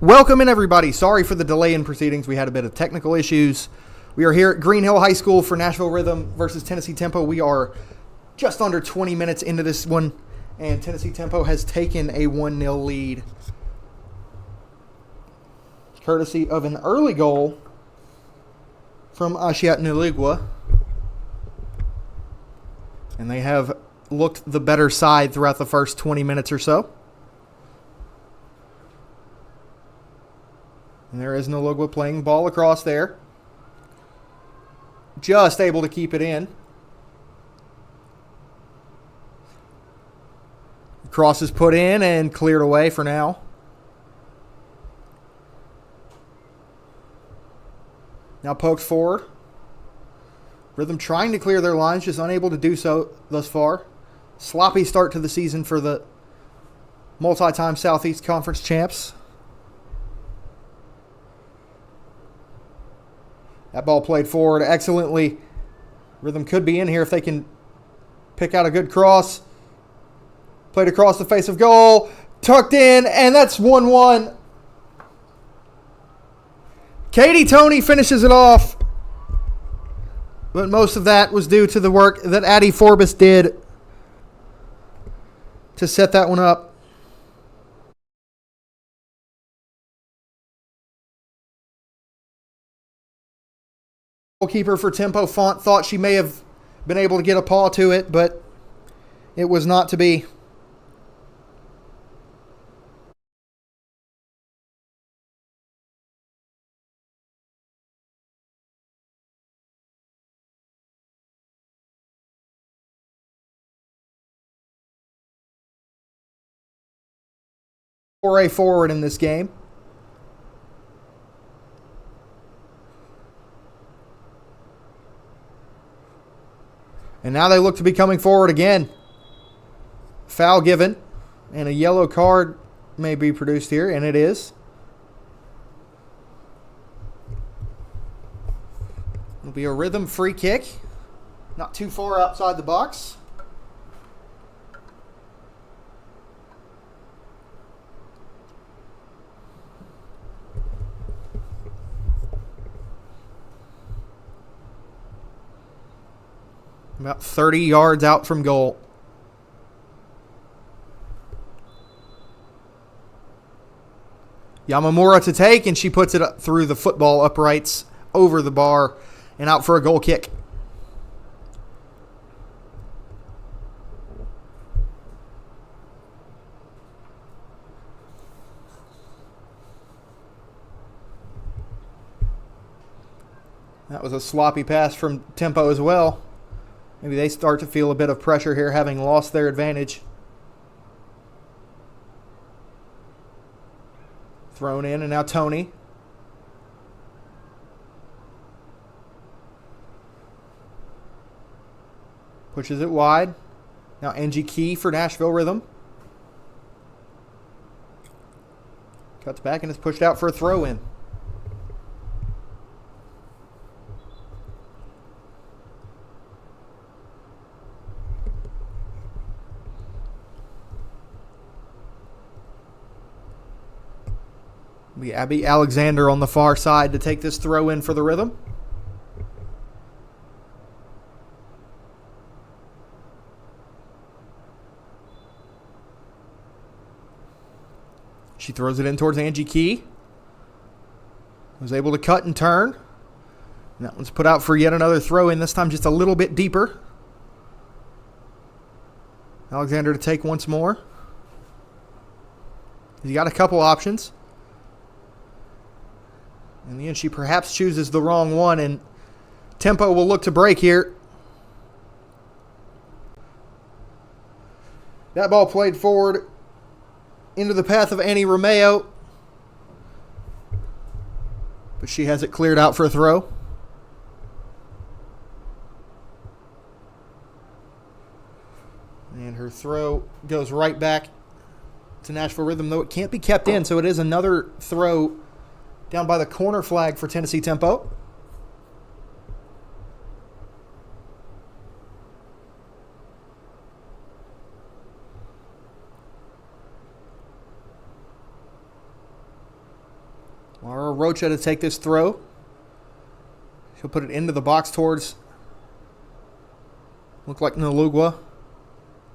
Welcome in, everybody. Sorry for the delay in proceedings. We had a bit of technical issues. We are here at Green Hill High School for Nashville Rhythm versus Tennessee Tempo. We are just under 20 minutes into this one, and Tennessee Tempo has taken a 1-0 lead, courtesy of an early goal from Ashiat Nuligwa. And they have looked the better side throughout the first 20 minutes or so. And there is Nuligwa playing ball across there. Just able to keep it in. Cross is put in and cleared away for now. Now poked forward. Rhythm trying to clear their lines, just unable to do so thus far. Sloppy start to the season for the multi-time Southeast Conference champs. That ball played forward excellently. Rhythm could be in here if they can pick out a good cross. Played across the face of goal. Tucked in, and that's 1-1. Katie Toney finishes it off. But most of that was due to the work that Addie Forbes did to set that one up. Goalkeeper for Tempo Font thought she may have been able to get a paw to it, but it was not to be. Foray forward in this game. And now they look to be coming forward again. Foul given. And a yellow card may be produced here, and it is. It'll be a Rhythm free kick. Not too far outside the box. About 30 yards out from goal. Yamamura to take, and she puts it up through the football uprights, over the bar, and out for a goal kick. That was a sloppy pass from Tempo as well. Maybe they start to feel a bit of pressure here, having lost their advantage. Thrown in, and now Toney. Pushes it wide. Now Angie Key for Nashville Rhythm. Cuts back and is pushed out for a throw-in. Be Abby Alexander on the far side to take this throw in for the Rhythm. She throws it in towards Angie Key. Was able to cut and turn. And that one's put out for yet another throw in, this time just a little bit deeper. Alexander to take once more. He's got a couple options. In the end, she perhaps chooses the wrong one, and Tempo will look to break here. That ball played forward into the path of Annie Romeo, but she has it cleared out for a throw. And her throw goes right back to Nashville Rhythm, though it can't be kept in, so it is another throw down by the corner flag for Tennessee Tempo. for Rocha to take this throw. She'll put it into the box towards, look like Nalugwa,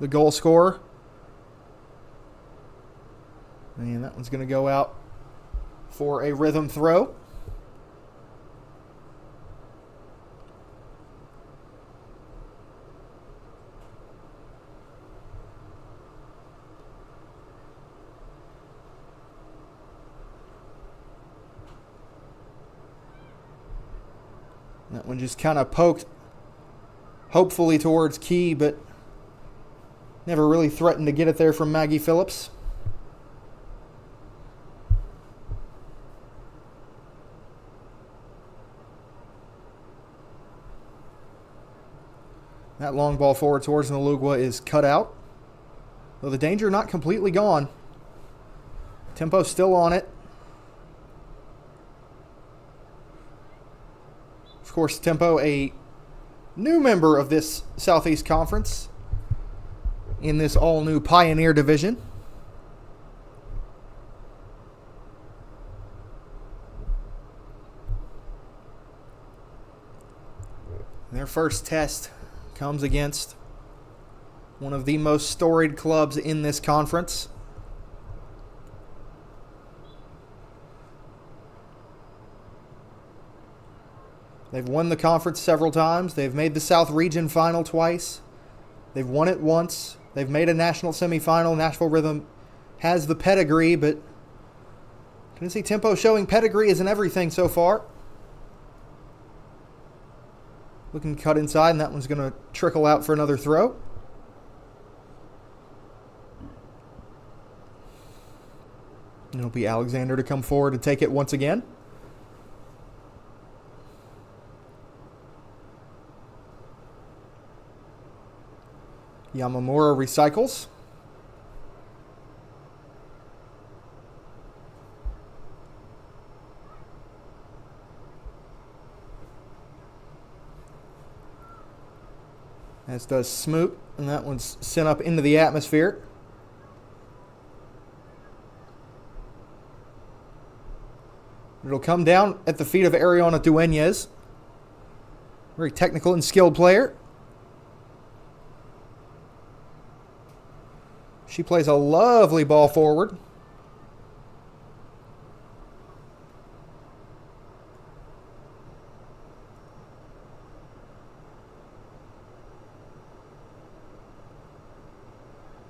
the goal scorer. And that one's going to go out for a rhythm throw. That one just kind of poked, hopefully towards Key, but never really threatened to get it there from Maggie Phillips. That long ball forward towards Nalugwa is cut out. Though the danger not completely gone. Tempo still on it. Of course, Tempo, a new member of this Southeast Conference in this all-new Pioneer Division. Their first test comes against one of the most storied clubs in this conference. They've won the conference several times. They've made the South Region final twice. They've won it once. They've made a national semifinal. Nashville Rhythm has the pedigree, but Tennessee Tempo showing pedigree isn't everything so far. Looking cut inside, and that one's going to trickle out for another throw. It'll be Alexander to come forward to take it once again. Yamamura recycles. As does Smoot, and that one's sent up into the atmosphere. It'll come down at the feet of Ariana Dueñez. Very technical and skilled player. She plays a lovely ball forward.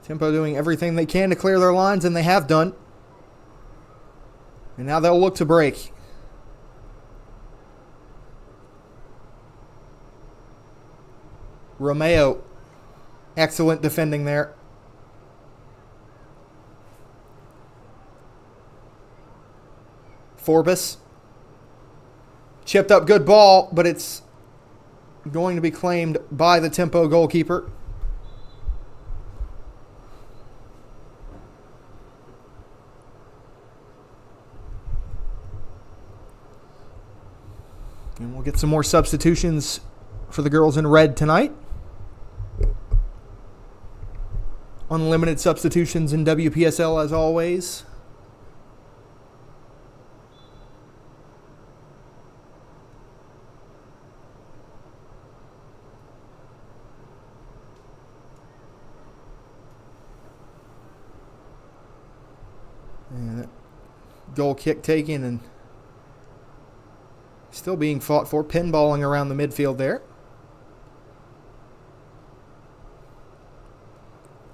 Tempo doing everything they can to clear their lines, and they have done. And now they'll look to break. Romeo, excellent defending there. Forbes, chipped up, good ball, but it's going to be claimed by the Tempo goalkeeper. And we'll get some more substitutions for the girls in red tonight. Unlimited substitutions in WPSL as always. And that goal kick taken and still being fought for. Pinballing around the midfield there.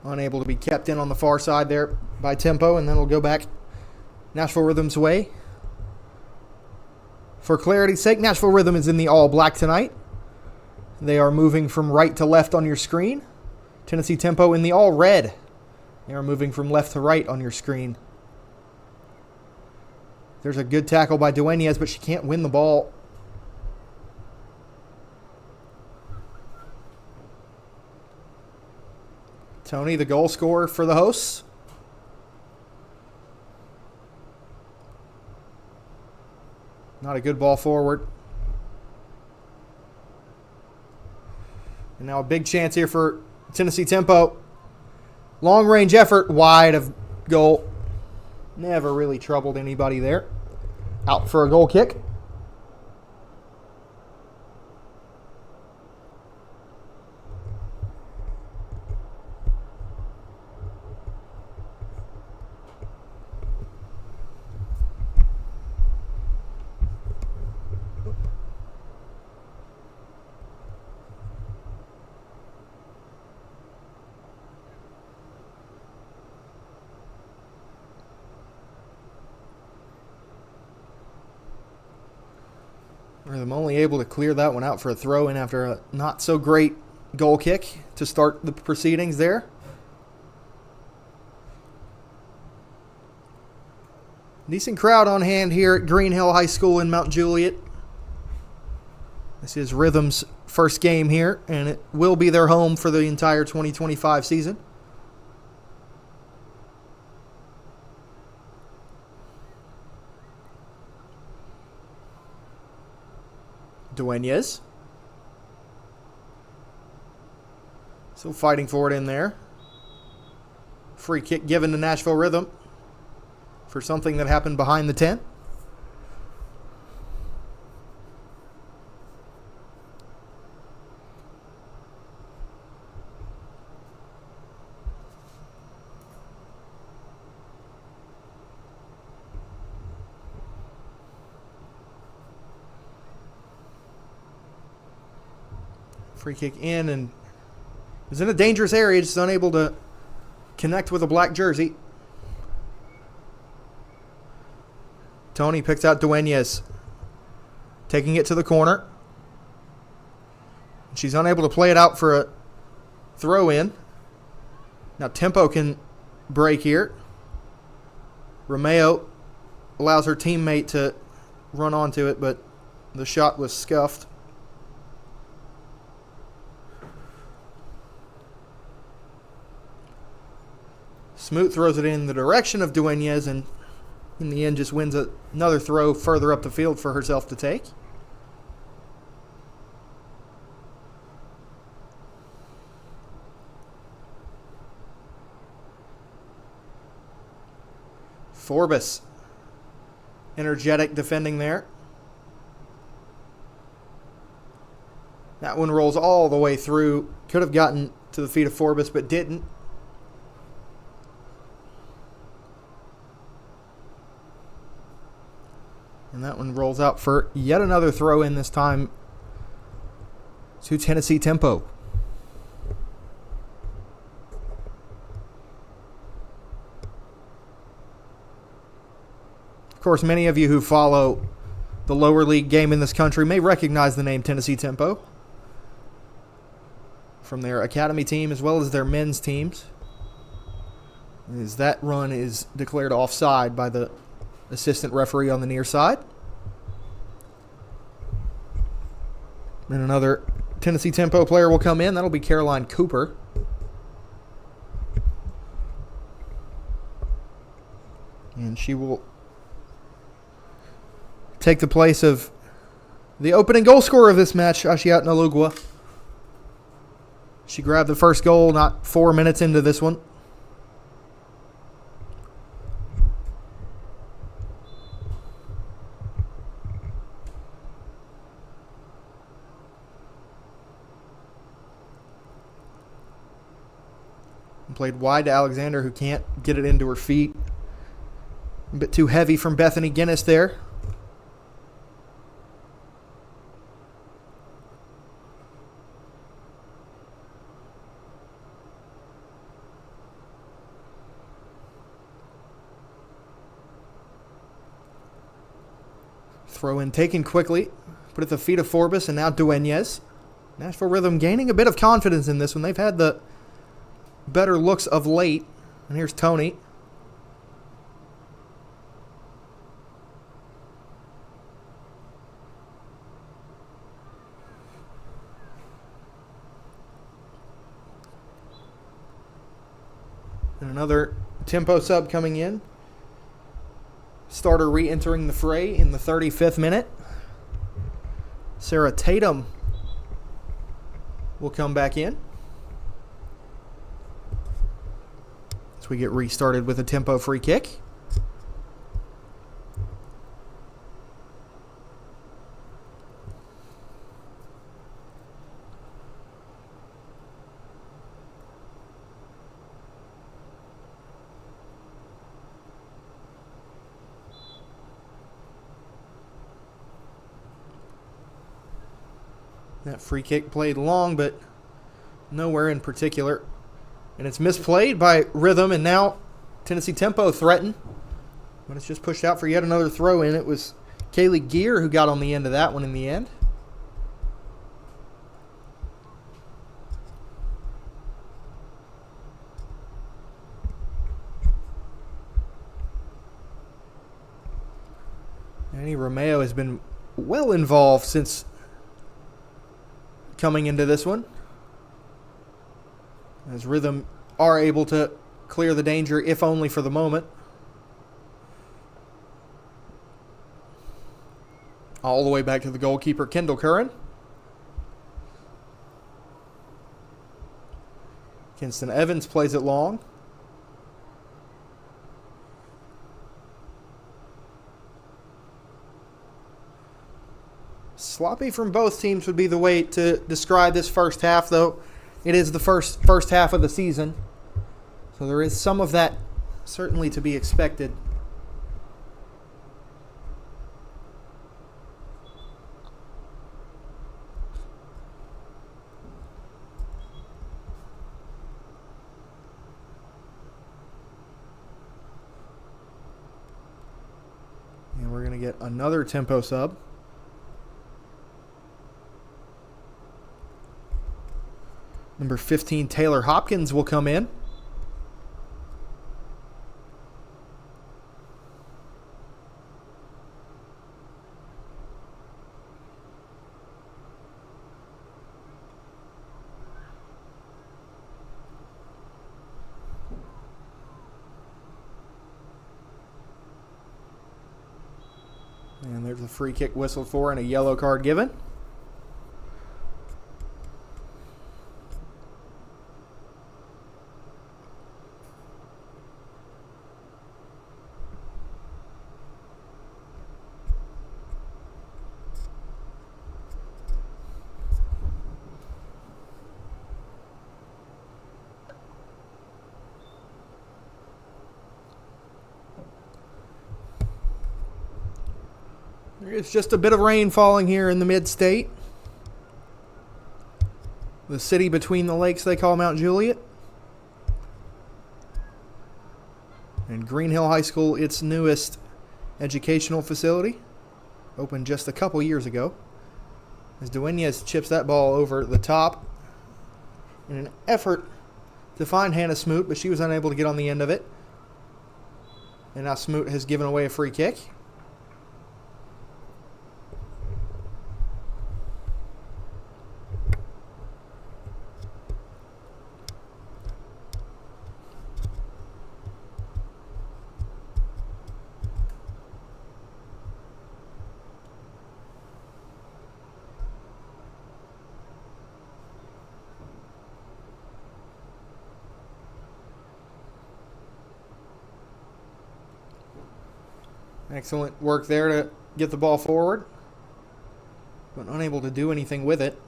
Unable to be kept in on the far side there by Tempo, and then it'll go back Nashville Rhythm's way. For clarity's sake, Nashville Rhythm is in the all black tonight. They are moving from right to left on your screen. Tennessee Tempo in the all red. They are moving from left to right on your screen. There's a good tackle by Dueñez, but she can't win the ball. Tony, the goal scorer for the hosts. Not a good ball forward. And now a big chance here for Tennessee Tempo. Long range effort, wide of goal. Never really troubled anybody there. Out for a goal kick. I'm only able to clear that one out for a throw-in after a not-so-great goal kick to start the proceedings there. Decent crowd on hand here at Green Hill High School in Mount Juliet. This is Rhythm's first game here, and it will be their home for the entire 2025 season. Dueñas. Still fighting for it in there. Free kick given to Nashville Rhythm for something that happened behind the 10. Free kick in, and is in a dangerous area, just unable to connect with a black jersey. Tony picks out Dueñas, taking it to the corner. She's unable to play it out for a throw-in. Now Tempo can break here. Romeo allows her teammate to run onto it, but the shot was scuffed. Smoot throws it in the direction of Dueñas, and in the end just wins another throw further up the field for herself to take. Forbes, energetic defending there. That one rolls all the way through. Could have gotten to the feet of Forbes, but didn't. And that one rolls out for yet another throw in, this time to Tennessee Tempo. Of course, many of you who follow the lower league game in this country may recognize the name Tennessee Tempo from their academy team as well as their men's teams, as that run is declared offside by the assistant referee on the near side. And another Tennessee Tempo player will come in. That'll be Caroline Cooper. And she will take the place of the opening goal scorer of this match, Ashiat Nalugwa. She grabbed the first goal not 4 minutes into this one. Played wide to Alexander, who can't get it into her feet. A bit too heavy from Bethany Guinness there. Throw in taken quickly. Put at the feet of Forbes, and now Dueñas. Nashville Rhythm gaining a bit of confidence in this one. They've had the better looks of late. And here's Tony. And another Tempo sub coming in. Starter re-entering the fray in the 35th minute. Sarah Tatum will come back in. We get restarted with a Tempo free kick. That free kick played long, but nowhere in particular. And it's misplayed by Rhythm, and now Tennessee Tempo threatened. But it's just pushed out for yet another throw in. It was Kaylee Gear who got on the end of that one in the end. Annie Romeo has been well involved since coming into this one, as Rhythm are able to clear the danger, if only for the moment. All the way back to the goalkeeper, Kendall Curran. Kinston Evans plays it long. Sloppy from both teams would be the way to describe this first half, though. It is the first half of the season, so there is some of that certainly to be expected. And we're going to get another tempo sub. Number 15, Taylor Hopkins, will come in. And there's a free kick whistled for and a yellow card given. It's just a bit of rain falling here in the mid-state. The city between the lakes they call Mount Juliet. And Green Hill High School, its newest educational facility, opened just a couple years ago. As Dueñas chips that ball over the top in an effort to find Hannah Smoot, but she was unable to get on the end of it. And now Smoot has given away a free kick. Excellent work there to get the ball forward, but unable to do anything with it.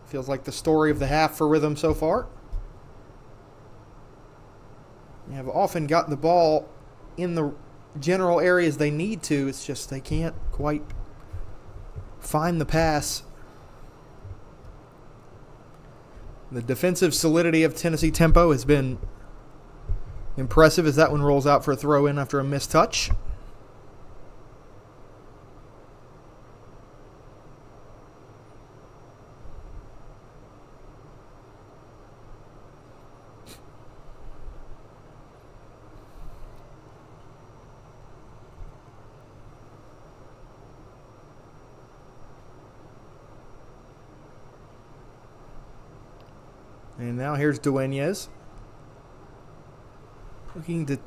Feels like the story of the half for Rhythm so far. They have often got the ball in the general areas they need to. It's just they can't quite find the pass. The defensive solidity of Tennessee Tempo has been impressive as that one rolls out for a throw-in after a missed touch. And now here's Dueñas, looking to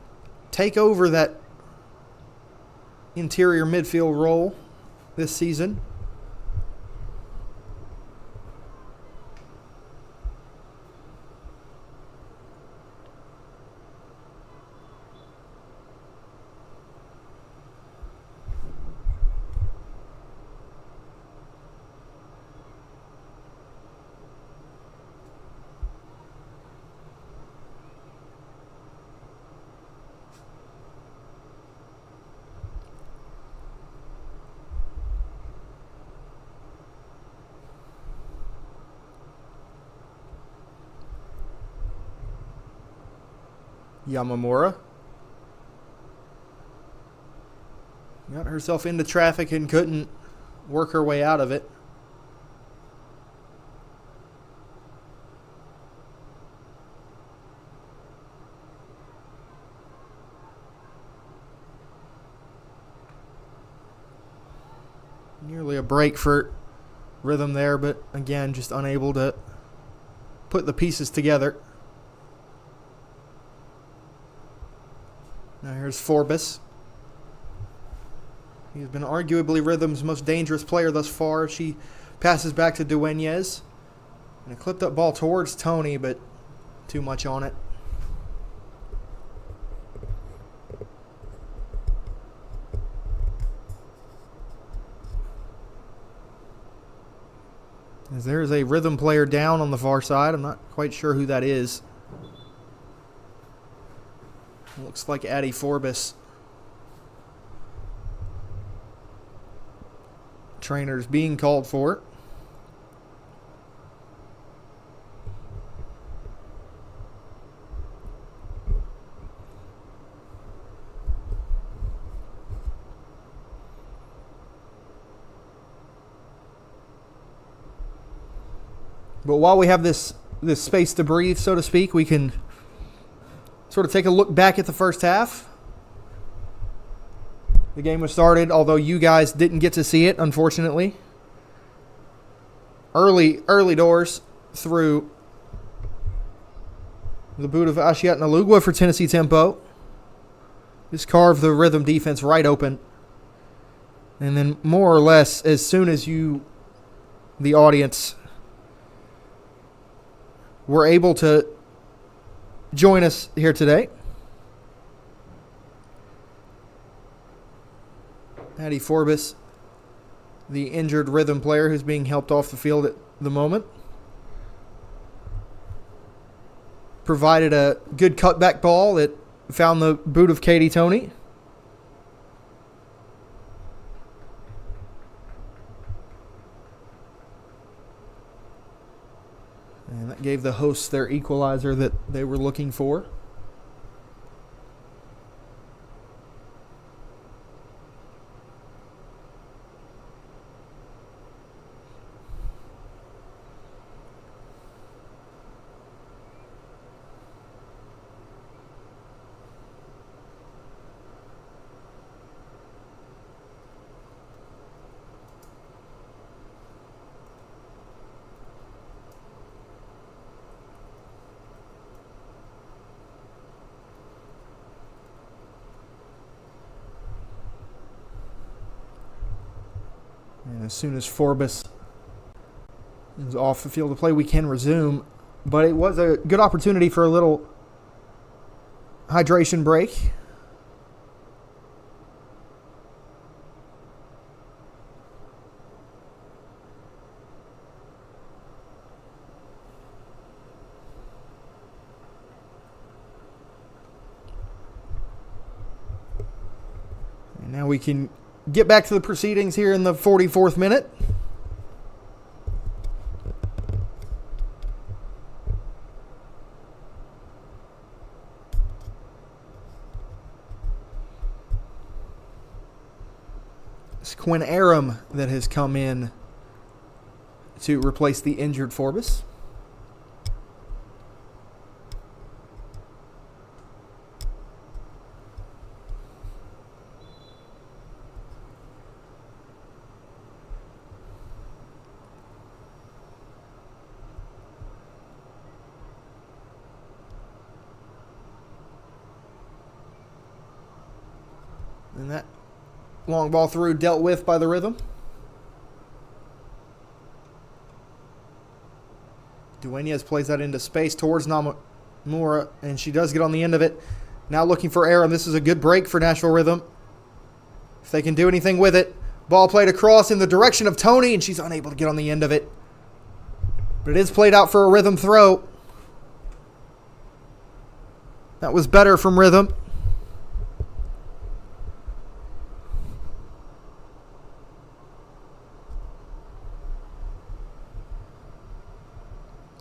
take over that interior midfield role this season. Yamamura got herself into traffic and couldn't work her way out of it. Nearly a break for Rhythm there, but again, just unable to put the pieces together. Now here's Forbes. He's been arguably Rhythm's most dangerous player thus far. She passes back to Dueñez. And a clipped up ball towards Tony, but too much on it. As there's a Rhythm player down on the far side. I'm not quite sure who that is. Looks like Addie Forbes. Trainers being called for. But while we have this space to breathe, so to speak, we can sort of take a look back at the first half. The game was started, although you guys didn't get to see it, unfortunately. Early doors through the boot of Ashiat Nalugwa for Tennessee Tempo. Just carved the Rhythm defense right open. And then more or less, as soon as you, the audience, were able to join us here today, Addie Forbes, the injured Rhythm player who's being helped off the field at the moment, provided a good cutback ball that found the boot of Katie Tony. And that gave the hosts their equalizer that they were looking for. And as soon as Forbes is off the field of play, we can resume. But it was a good opportunity for a little hydration break. And now we can get back to the proceedings here in the 44th minute. It's Quinn Aram that has come in to replace the injured Forbes. And that long ball through dealt with by the Rhythm. Dueñez plays that into space towards Namura, and she does get on the end of it. Now looking for Aram. This is a good break for Nashville Rhythm. If they can do anything with it. Ball played across in the direction of Tony, and she's unable to get on the end of it. But it is played out for a Rhythm throw. That was better from Rhythm.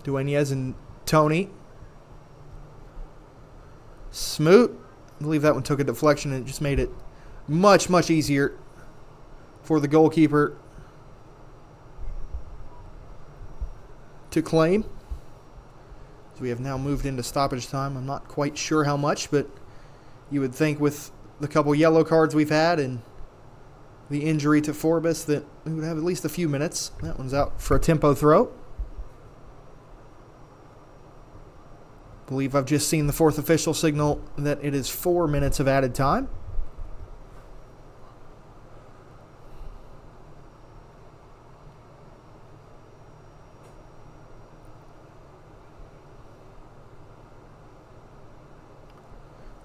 Dueñez and Tony Smoot. I believe that one took a deflection and it just made it much, much easier for the goalkeeper to claim. So we have now moved into stoppage time. I'm not quite sure how much, but you would think with the couple yellow cards we've had and the injury to Forbes that we would have at least a few minutes. That one's out for a tempo throw. I believe I've just seen the fourth official signal that it is 4 minutes of added time.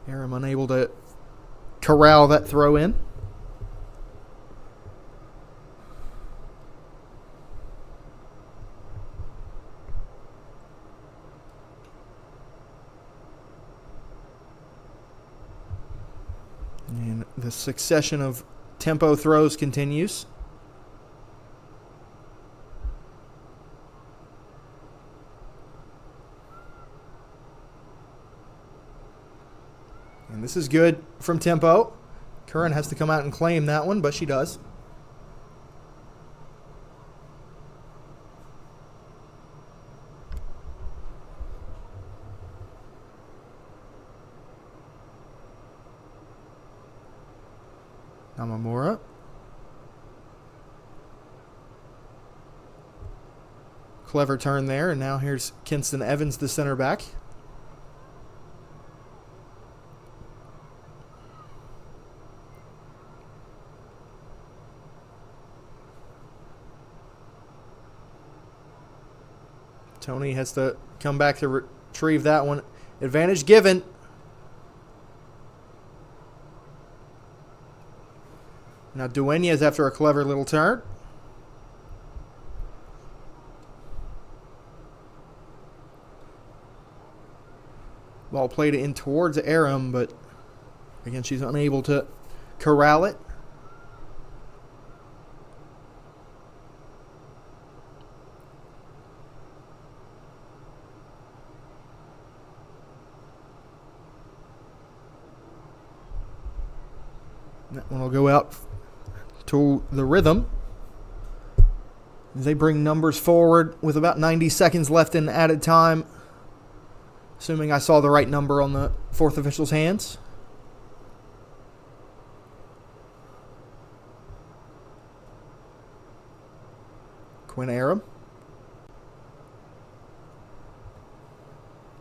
Aram unable to corral that throw in. And the succession of tempo throws continues. And this is good from tempo. Curran has to come out and claim that one, but she does. Namamura. Clever turn there, and now here's Kinston Evans, the center back. Tony has to come back to retrieve that one. Advantage given. Now Dueñas after a clever little turn. Ball played in towards Aram, but again, she's unable to corral it. That one will go out to the Rhythm. They bring numbers forward with about 90 seconds left in added time. Assuming I saw the right number on the fourth official's hands. Quinn Aram.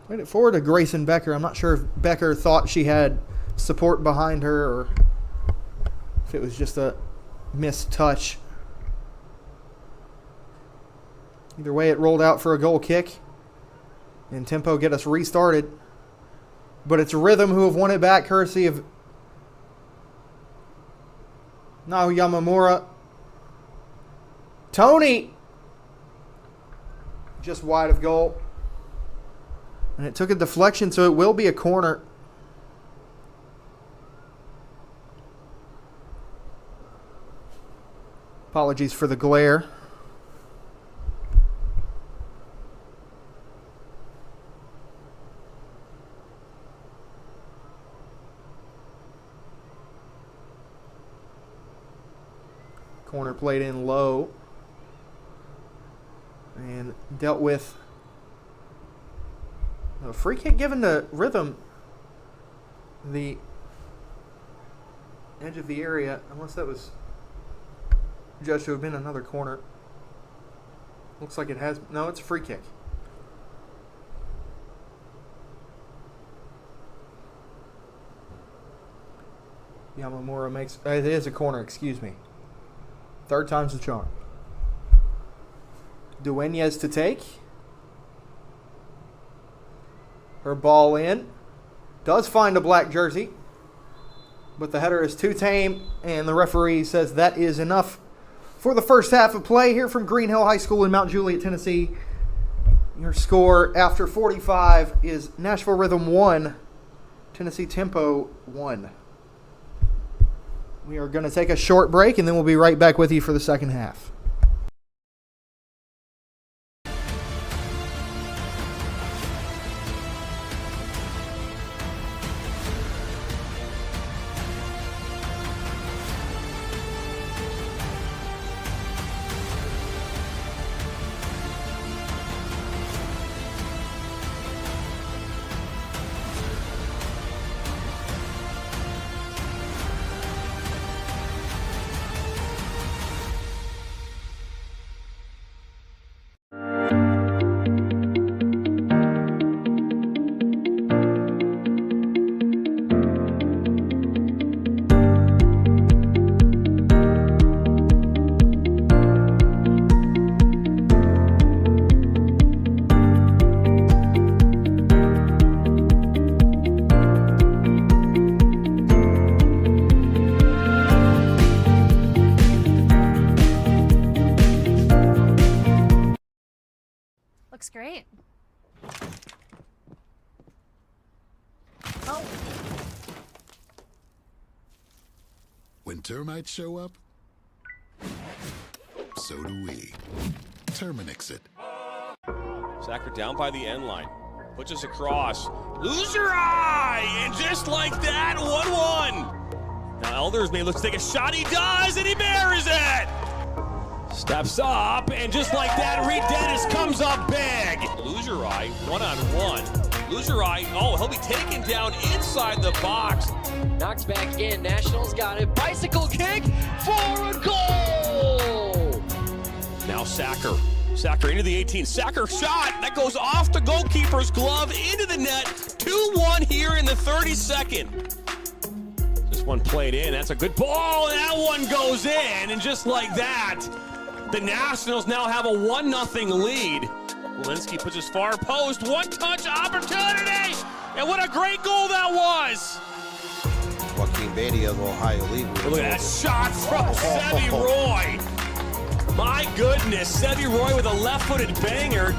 Played it forward to Grayson Becker. I'm not sure if Becker thought she had support behind her or if it was just a missed touch. Either way, it rolled out for a goal kick. And tempo get us restarted. But it's Rhythm who have won it back courtesy of Nao Yamamura. Tony! Just wide of goal. And it took a deflection, so it will be a corner. Apologies for the glare. Corner played in low and dealt with a free kick given to Rhythm the edge of the area, unless that was judged to have been another corner. Looks like it has. No, it's a free kick. Yamamura makes. It is a corner, excuse me. Third time's the charm. Dueñas to take. Her ball in. Does find a black jersey. But the header is too tame. And the referee says that is enough for the first half of play here from Green Hill High School in Mount Juliet, Tennessee. Your score after 45 is Nashville Rhythm 1, Tennessee Tempo 1. We are going to take a short break, and then we'll be right back with you for the second half. when termites show up, so do we. Terminix it. Sacker down by the end line. Puts us across. Loser eye! And just like that, 1-1. Now Elders may look to take a shot. He does, and he buries it! Steps up, and just like that, Reed Dennis comes up big. Loser eye, one-on-one. Loser eye, oh, he'll be taken down inside the box. Knocks back in, Nationals got it. Bicycle kick for a goal! Now Sacker. Sacker into the 18. Sacker shot. That goes off the goalkeeper's glove into the net. 2-1 here in the 32nd. This one played in. That's a good ball. And that one goes in. And just like that, the Nationals now have a 1-0 lead. Walensky puts his far post. One-touch opportunity. And what a great goal that was. Joaquin Beatty of Ohio League. Look at that shot from Sevy Roy. My goodness, Sevy Roy with a left-footed banger.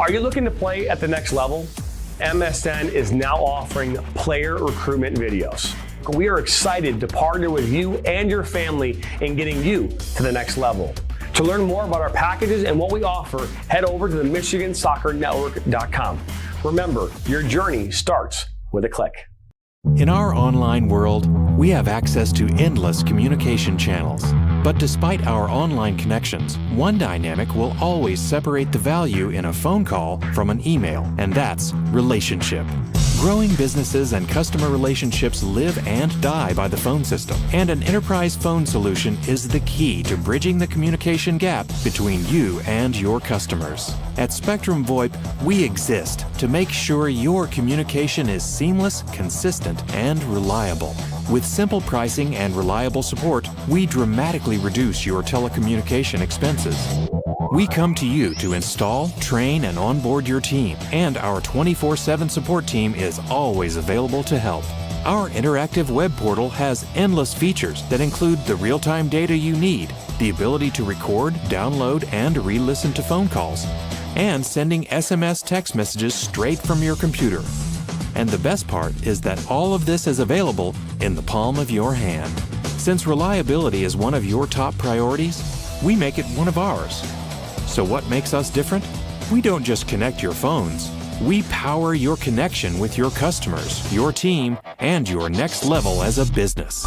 Are you looking to play at the next level? MSN is now offering player recruitment videos. We are excited to partner with you and your family in getting you to the next level. To learn more about our packages and what we offer, head over to the MichiganSoccerNetwork.com. Remember, your journey starts with a click. In our online world, we have access to endless communication channels. But despite our online connections, one dynamic will always separate the value in a phone call from an email, and that's relationship. Growing businesses and customer relationships live and die by the phone system, and an enterprise phone solution is the key to bridging the communication gap between you and your customers. At Spectrum VoIP, we exist to make sure your communication is seamless, consistent, and reliable. With simple pricing and reliable support, we dramatically reduce your telecommunication expenses. We come to you to install, train, and onboard your team, and our 24/7 support team is always available to help. Our interactive web portal has endless features that include the real-time data you need, the ability to record, download, and re-listen to phone calls, and sending SMS text messages straight from your computer. And the best part is that all of this is available in the palm of your hand. Since reliability is one of your top priorities, we make it one of ours. So what makes us different? We don't just connect your phones. We power your connection with your customers, your team, and your next level as a business.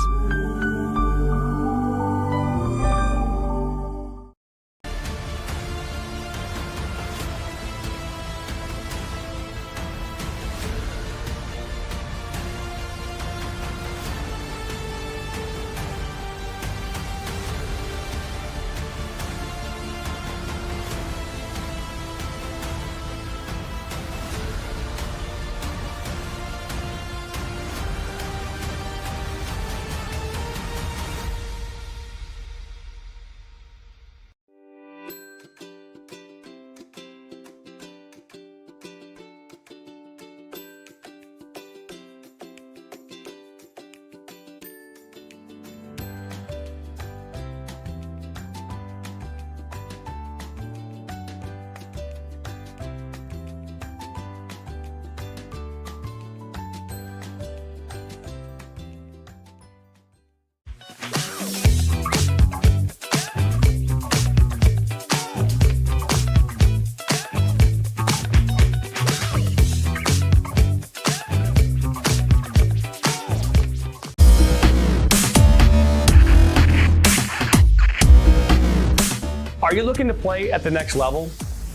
Are you looking to play at the next level?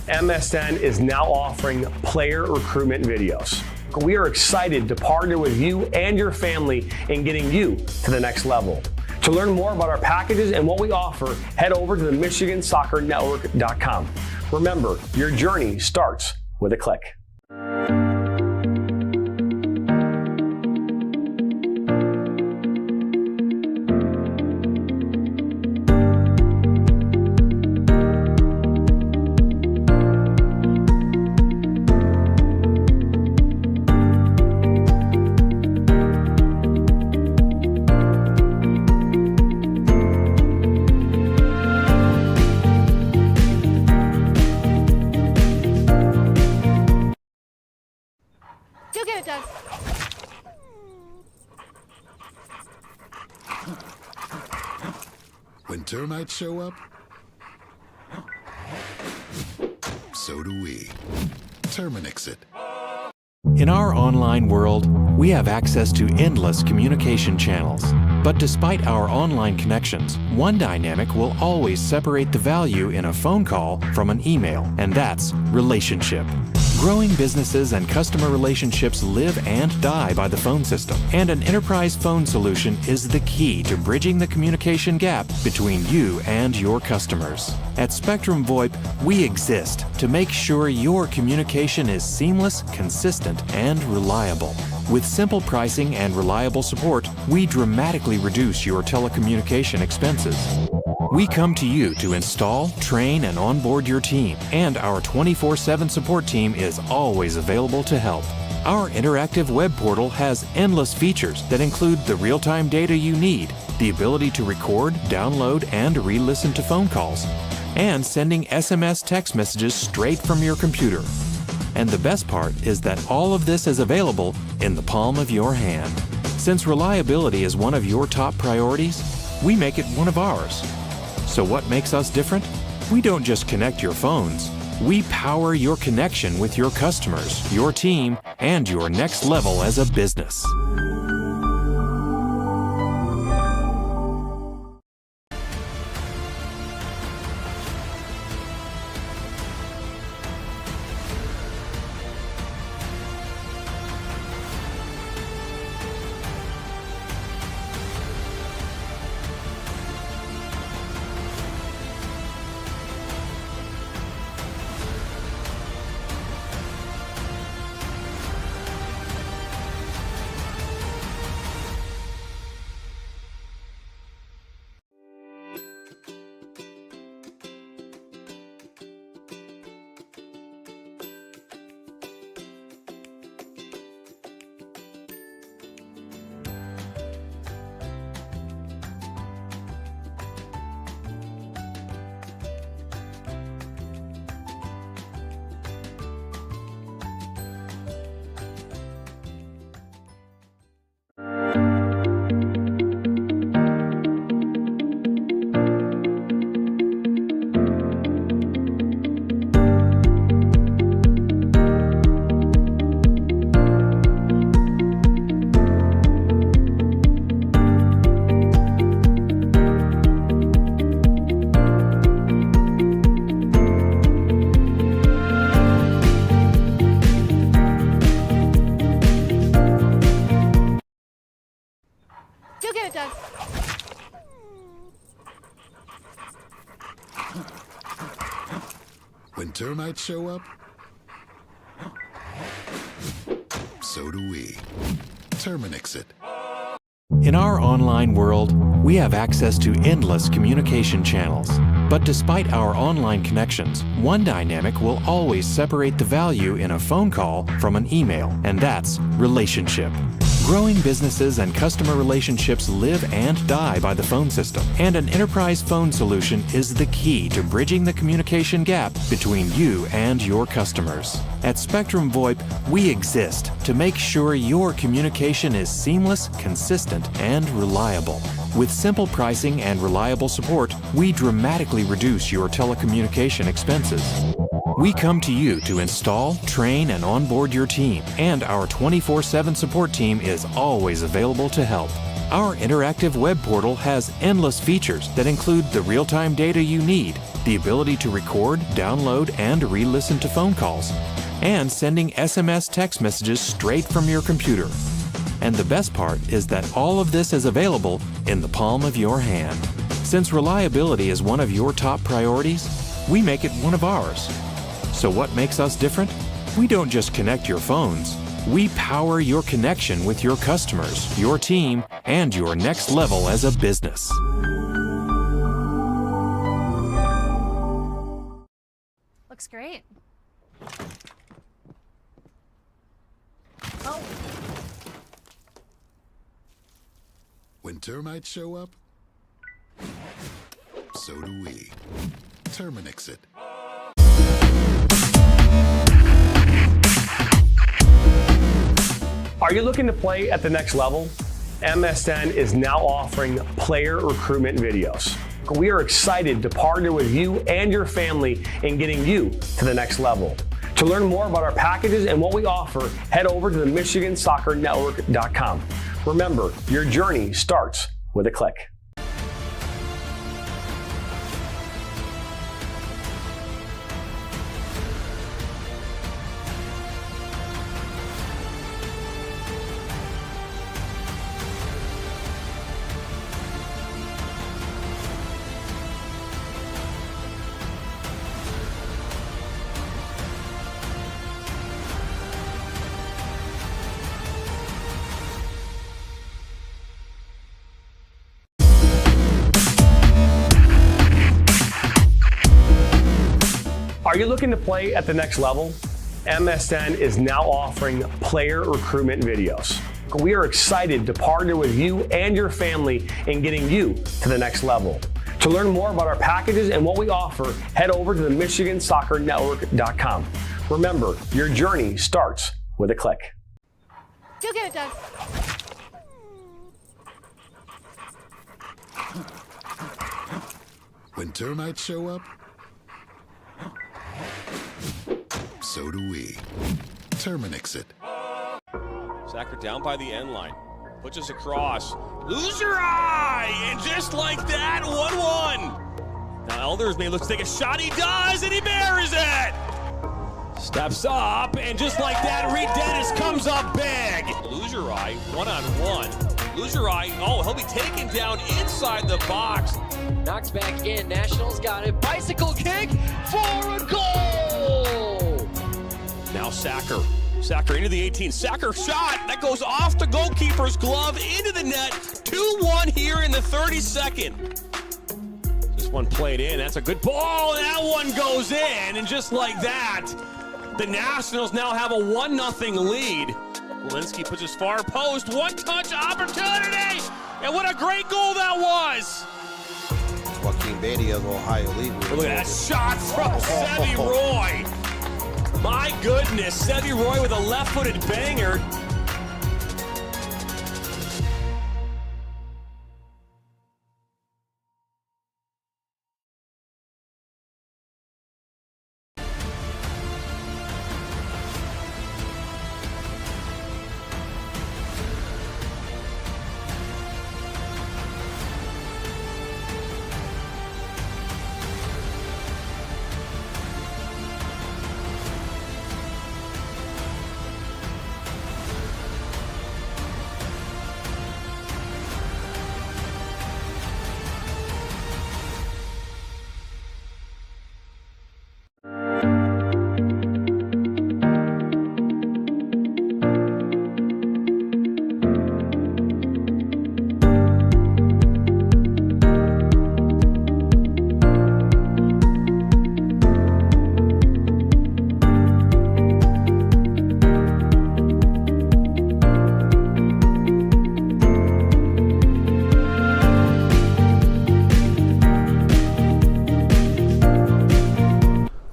MSN is now offering player recruitment videos. We are excited to partner with you and your family in getting you to the next level. To learn more about our packages and what we offer, head over to the MichiganSoccerNetwork.com. Remember, your journey starts with a click. When termites show up, so do we. Terminix it. In our online world, we have access to endless communication channels. But despite our online connections, one dynamic will always separate the value in a phone call from an email, and that's relationship. Growing businesses and customer relationships live and die by the phone system, and an enterprise phone solution is the key to bridging the communication gap between you and your customers. At Spectrum VoIP, we exist to make sure your communication is seamless, consistent, and reliable. With simple pricing and reliable support, we dramatically reduce your telecommunication expenses. We come to you to install, train, and onboard your team, and our 24/7 support team is always available to help. Our interactive web portal has endless features that include the real-time data you need, the ability to record, download, and re-listen to phone calls, and sending SMS text messages straight from your computer. And the best part is that all of this is available in the palm of your hand. Since reliability is one of your top priorities, we make it one of ours. So what makes us different? We don't just connect your phones. We power your connection with your customers, your team, and your next level as a business. You'll get it done. When termites show up, so do we. Terminix it. In our online world, we have access to endless communication channels. But despite our online connections, one dynamic will always separate the value in a phone call from an email, and that's relationship. Growing businesses and customer relationships live and die by the phone system, and an enterprise phone solution is the key to bridging the communication gap between you and your customers. At Spectrum VoIP, we exist to make sure your communication is seamless, consistent, and reliable. With simple pricing and reliable support, we dramatically reduce your telecommunication expenses. We come to you to install, train, and onboard your team, and our 24/7 support team is always available to help. Our interactive web portal has endless features that include the real-time data you need, the ability to record, download, and re-listen to phone calls, and sending SMS text messages straight from your computer. And the best part is that all of this is available in the palm of your hand. Since reliability is one of your top priorities, we make it one of ours. So what makes us different? We don't just connect your phones. We power your connection with your customers, your team, and your next level as a business. Looks great. Oh. When termites show up, so do we. Terminix it. Are you looking to play at the next level? MSN is now offering player recruitment videos. We are excited to partner with you and your family in getting you to the next level. To learn more about our packages and what we offer, head over to the MichiganSoccerNetwork.com. Remember, your journey starts with a click. Are you looking to play at the next level? MSN is now offering player recruitment videos. We are excited to partner with you and your family in getting you to the next level. To learn more about our packages and what we offer, head over to the MichiganSoccerNetwork.com. Remember, your journey starts with a click. Go get it, Doug. When termites show up, so do we. Terminix it. Sacker down by the end line. Pushes across. Lose your eye! And just like that, 1-1. Now Elders may look to take a shot. He does, and he buries it! Steps up, and just like that, Reed Dennis comes up big. Lose your eye, 1-on-1. Lose your eye. Oh, he'll be taken down inside the box. Knocked back in. Nationals got it. Bicycle kick for a goal! Now Sacker. Sacker into the 18. Sacker shot. That goes off the goalkeeper's glove into the net. 2-1 here in the 32nd. This one played in. That's a good ball. And that one goes in. And just like that, the Nationals now have a 1-0 lead. Walensky puts his far post. One-touch opportunity. And what a great goal that was. Wpsl, the Ohio League. Look at that shot from Sevy Roy. My goodness, Sevy Roy with a left-footed banger.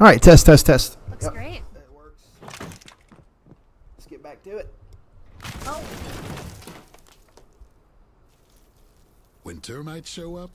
All right, test. Looks Yep. great. That works. Let's get back to it. Oh, When termites show up,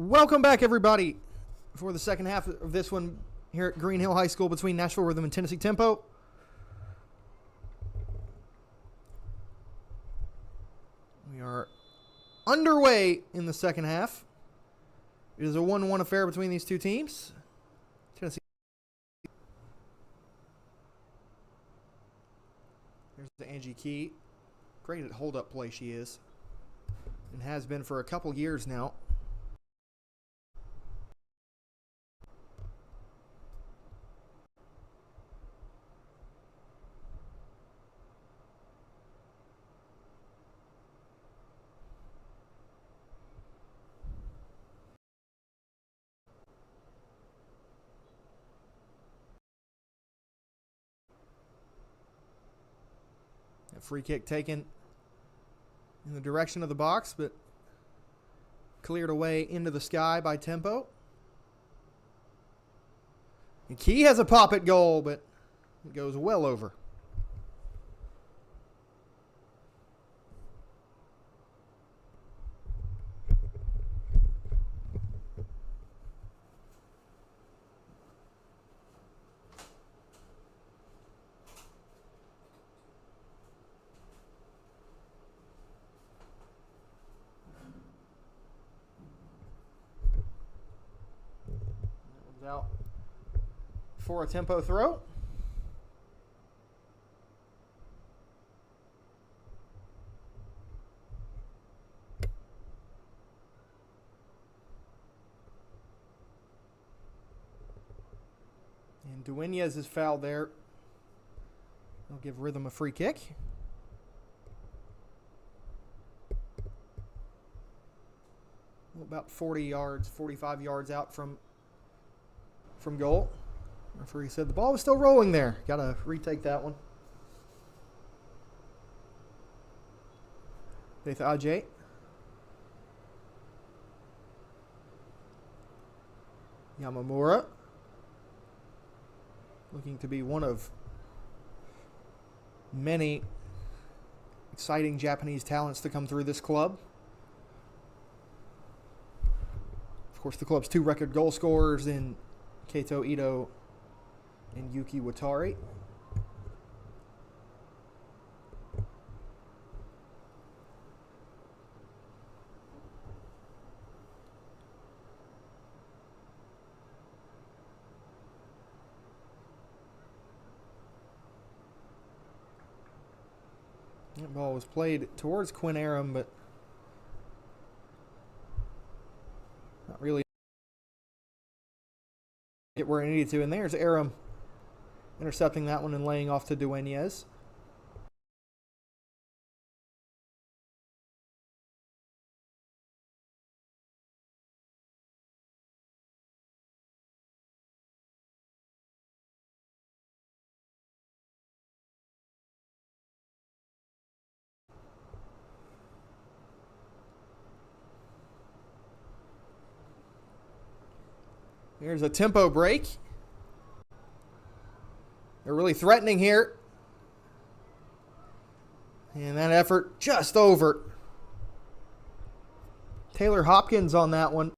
Welcome back, everybody, for the second half of this one here at Green Hill High School between Nashville Rhythm and Tennessee Tempo. We are underway in the second half. It is a 1-1 affair between these two teams. Tennessee. There's the Angie Key. Great at hold-up play she is, and has been for a couple years now. Free kick taken in the direction of the box, but cleared away into the sky by Tempo. And Key has a pop at goal, but it goes well over. Out for a Tempo throw. And Dueñez is fouled there. They'll give Rhythm a free kick. About 40 yards, 45 yards out from goal. Referee said the ball was still rolling there. Got to retake that one. Faith Ajay. Yamamura. Looking to be one of many exciting Japanese talents to come through this club. Of course, the club's two record goal scorers in Kato Ito and Yuki Watari. That ball was played towards Quinn Aram, but not really get where it needed to. And there's Aram intercepting that one and laying off to Dueñez. Here's a Tempo break. They're really threatening here. And that effort just over. Taylor Hopkins on that one.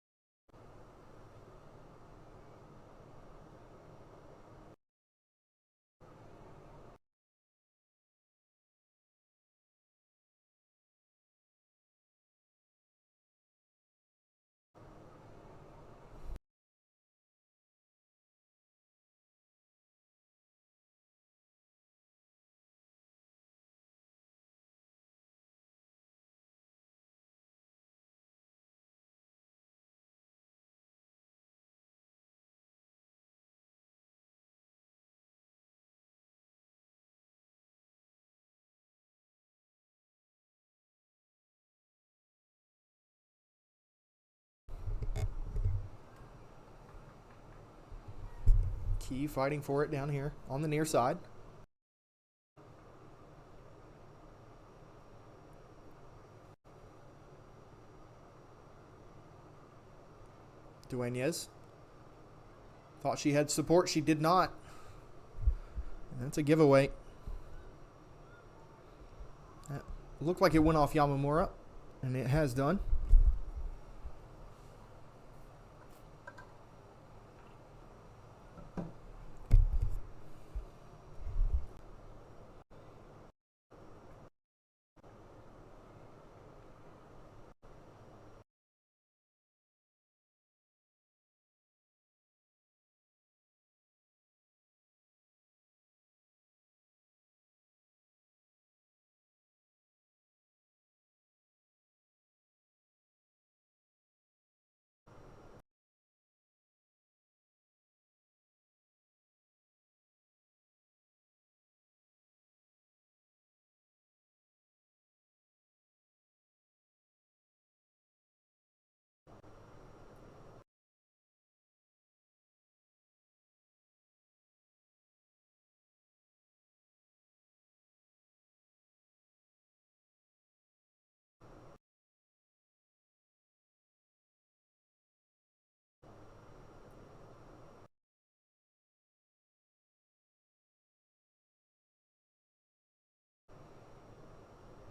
Key fighting for it down here on the near side. Dueñez thought she had support. She did not. And that's a giveaway. That looked like it went off Yamamura, and it has done.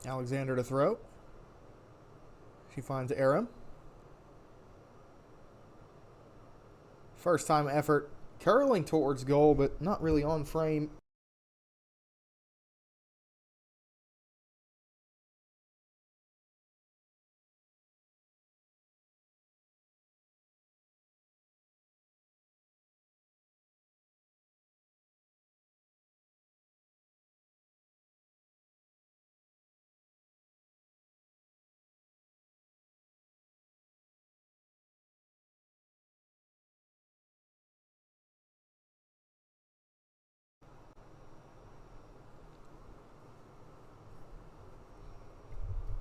Alexander to throw. She finds Aram. First time effort, curling towards goal, but not really on frame.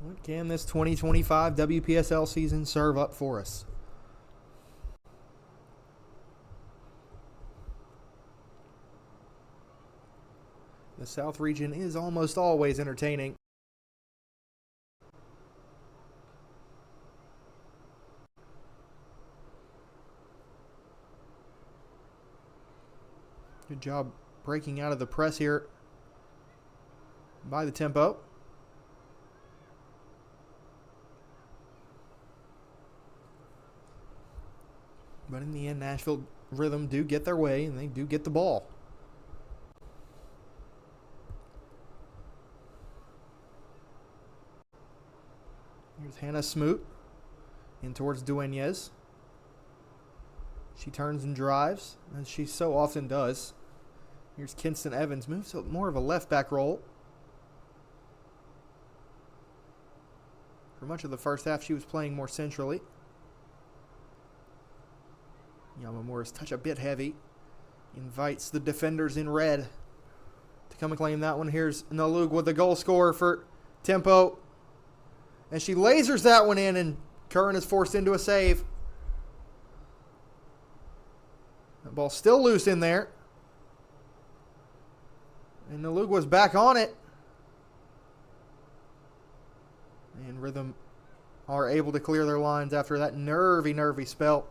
What can this 2025 WPSL season serve up for us? The South region is almost always entertaining. Good job breaking out of the press here by the tempo. But in the end, Nashville Rhythm do get their way, and they do get the ball. Here's Hannah Smoot in towards Dueñez. She turns and drives, as she so often does. Here's Kinston Evans, moves to more of a left back role. For much of the first half, she was playing more centrally. Yamamura's touch a bit heavy. Invites the defenders in red to come and claim that one. Here's Nalug with the goal scorer for Tempo. And she lasers that one in, and Curran is forced into a save. That ball's still loose in there. And Nalug was back on it. And Rhythm are able to clear their lines after that nervy spell.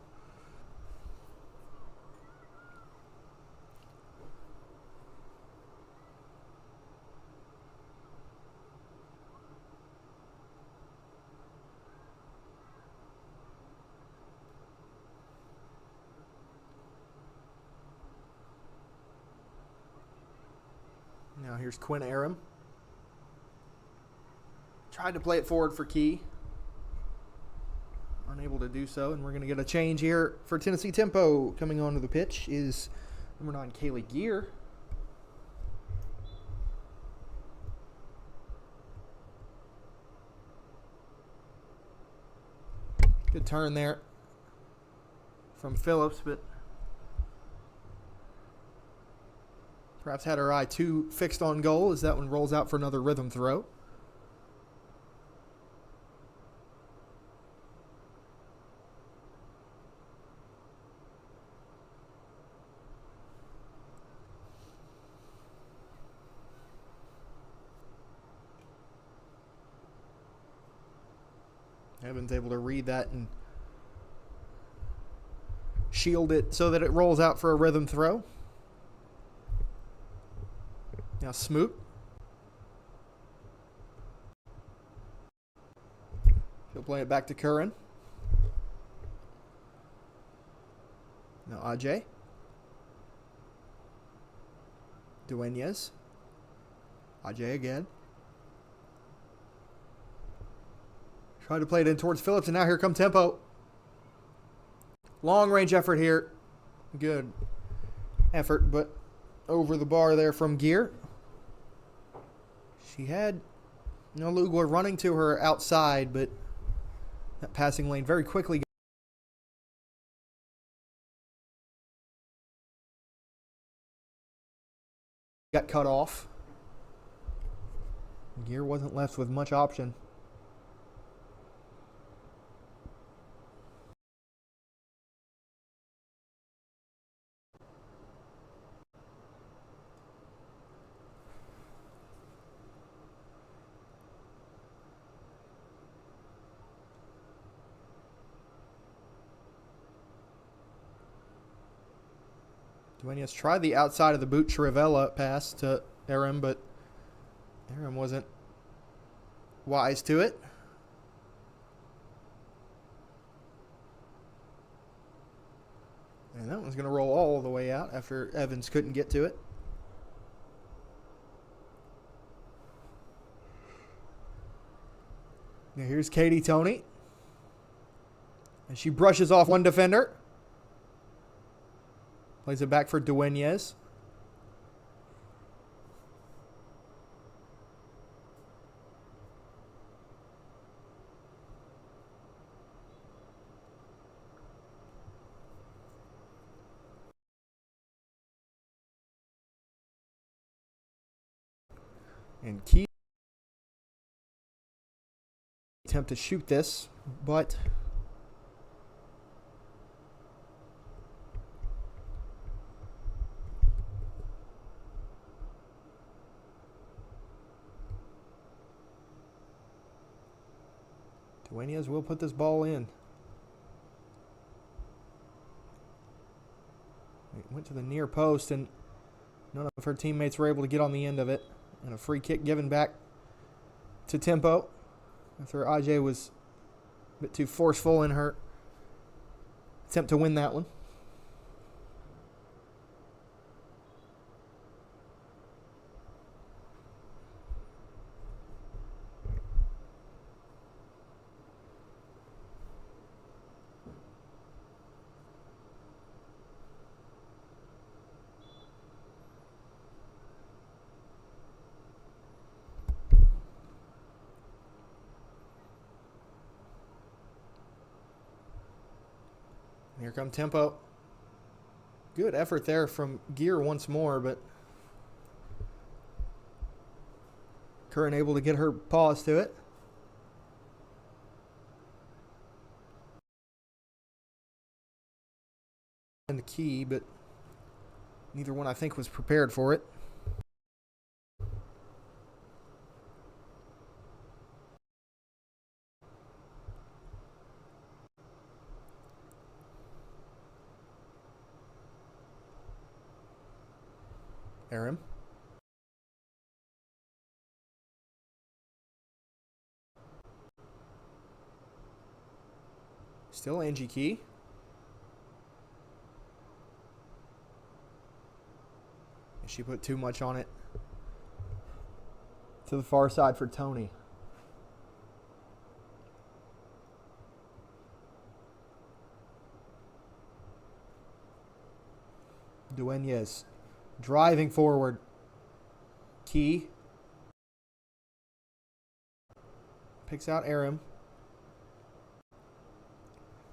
Now here's Quinn Aram. Tried to play it forward for Key. Unable to do so, and we're going to get a change here for Tennessee Tempo. Coming onto the pitch is number 9, Kaylee Gear. Good turn there from Phillips, but perhaps had her eye too fixed on goal as that one rolls out for another Rhythm throw. Evans able to read that and shield it so that it rolls out for a Rhythm throw. Now Smoot. She'll play it back to Curran. Now Ajay. Dueñez. Ajay again. Tried to play it in towards Phillips, and now here come Tempo. Long range effort here. Good effort, but over the bar there from Gear. She had Nalugwa running to her outside, but that passing lane very quickly got cut off. Gear wasn't left with much option. Dueñez tried the outside of the boot Trivella pass to Aram, but Aram wasn't Wise to it. And that one's going to roll all the way out after Evans couldn't get to it. Now here's Katie Tony. And she brushes off one defender. Plays it back for Dueñez. And Key attempt to shoot this, but Dueñez will put this ball in. It went to the near post, and none of her teammates were able to get on the end of it. And a free kick given back to Tempo after Ajay was a bit too forceful in her attempt to win that one. Here come Tempo. Good effort there from Gear once more, but Curran able to get her paws to it. And the key, but neither one I think was prepared for it. Aram. Still Angie Key. She put too much on it. To the far side for Tony. Dueñez. Driving forward. Key. Picks out Aram.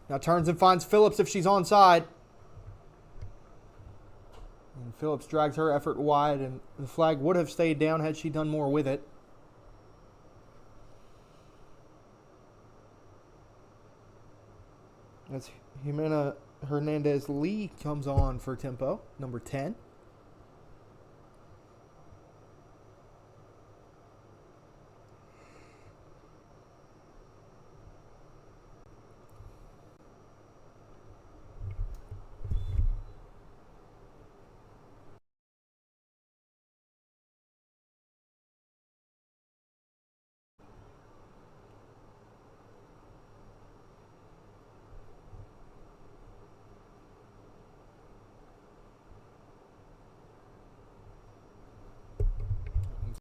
Now turns and finds Phillips if she's onside. And Phillips drags her effort wide, and the flag would have stayed down had she done more with it. That's Jimena Hernandez-Lee comes on for Tempo, number 10.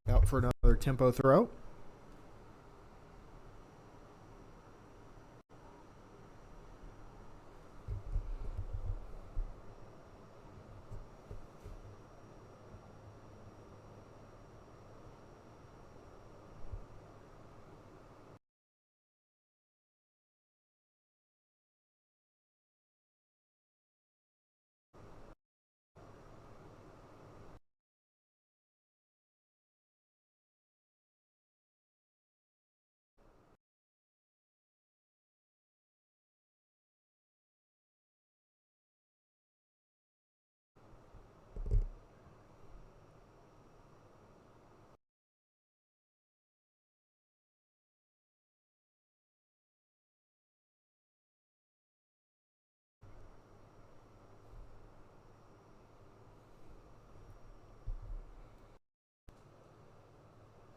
Out for another Tempo throw.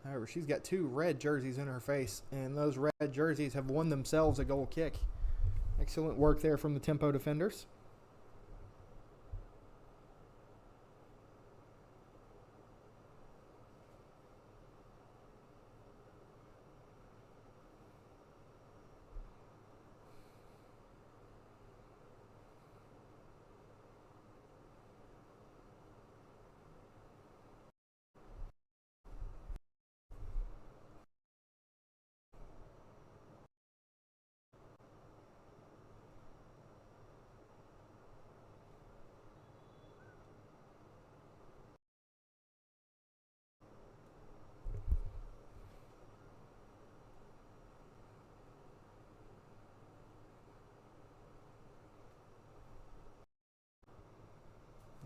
However, she's got 2 red jerseys in her face, and those red jerseys have won themselves a goal kick. Excellent work there from the Tempo defenders.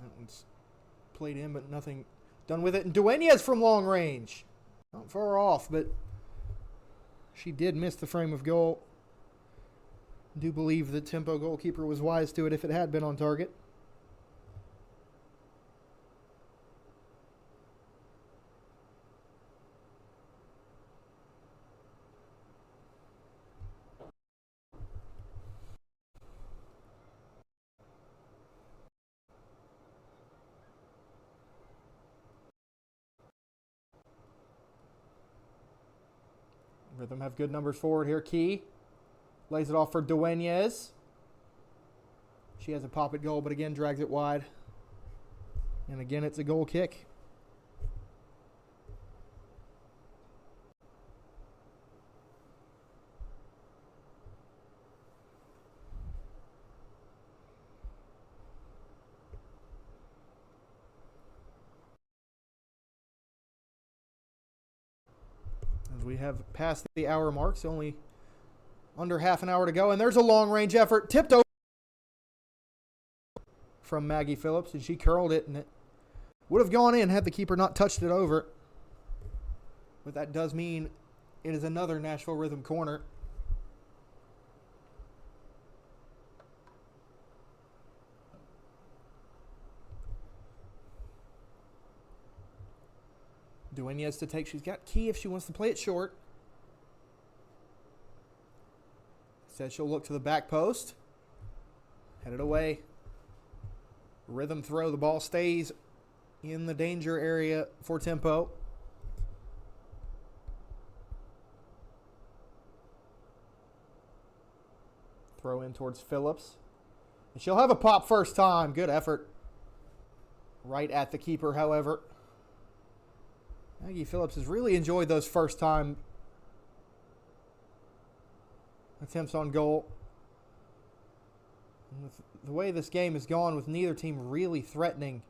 That one's played in, but nothing done with it. And Dueñas from long range. Not far off, but she did miss the frame of goal. I do believe the Tempo goalkeeper was wise to it if it had been on target. Rhythm have good numbers forward here. Key lays it off for Dueñas. She has a pop at goal, but again drags it wide. And again, it's a goal kick. We have passed the hour mark, so only under half an hour to go. And there's a long-range effort. Tipped over from Maggie Phillips, and she curled it, and it would have gone in had the keeper not touched it over. But that does mean it is another Nashville Rhythm corner. Dueñas to take. She's got Key if she wants to play it short. Says she'll look to the back post. Headed away. Rhythm throw. The ball stays in the danger area for Tempo. Throw in towards Phillips. And she'll have a pop first time. Good effort. Right at the keeper, however. Maggie Phillips has really enjoyed those first-time attempts on goal. And with the way this game has gone, with neither team really threatening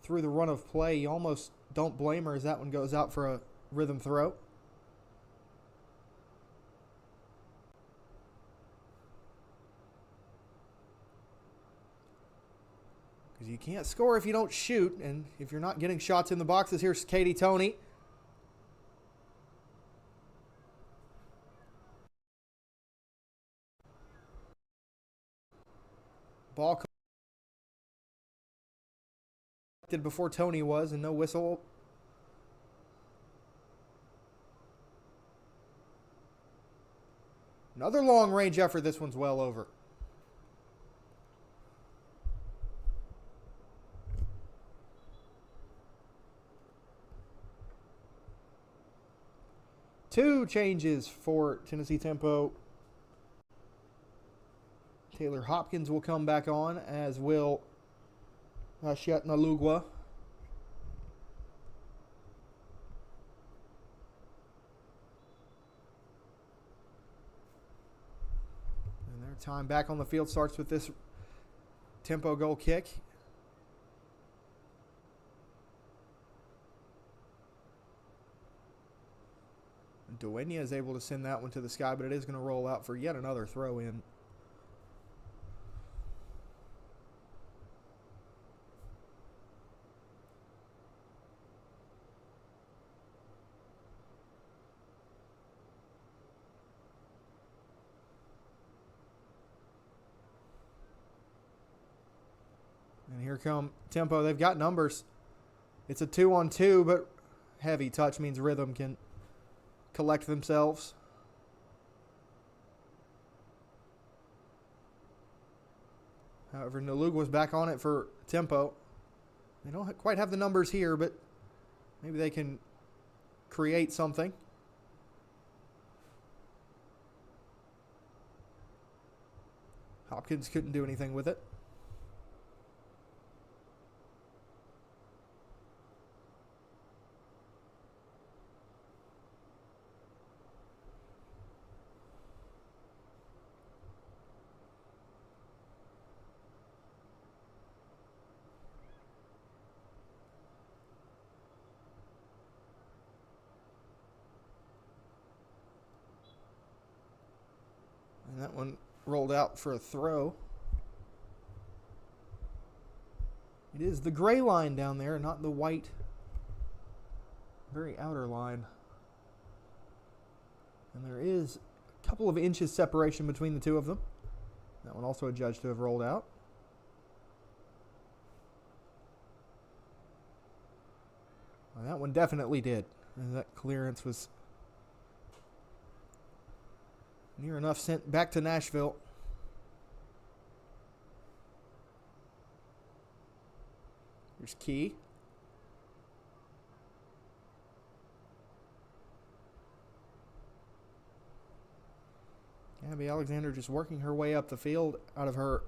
through the run of play, you almost don't blame her as that one goes out for a Rhythm throw. Because you can't score if you don't shoot, and if you're not getting shots in the boxes, here's Katie Toney. Ball collected before Toney was, and no whistle. Another long-range effort. This one's well over. Two changes for Tennessee Tempo. Taylor Hopkins will come back on, as will Ashiat Nalugwa. And their time back on the field starts with this Tempo goal kick. Dueña is able to send that one to the sky, but it is going to roll out for yet another throw in. And here come Tempo. They've got numbers. It's a 2-on-2, but heavy touch means Rhythm can collect themselves. However, Nalug was back on it for tempo. They don't quite have the numbers here, but maybe they can create something. Hopkins couldn't do anything with it. And that one rolled out for a throw. It is the gray line down there, not the white, very outer line. And there is a couple of inches separation between the two of them. That one also adjudged to have rolled out. Well, that one definitely did. And that clearance was near enough sent back to Nashville. Here's Key. Abby Alexander just working her way up the field out of her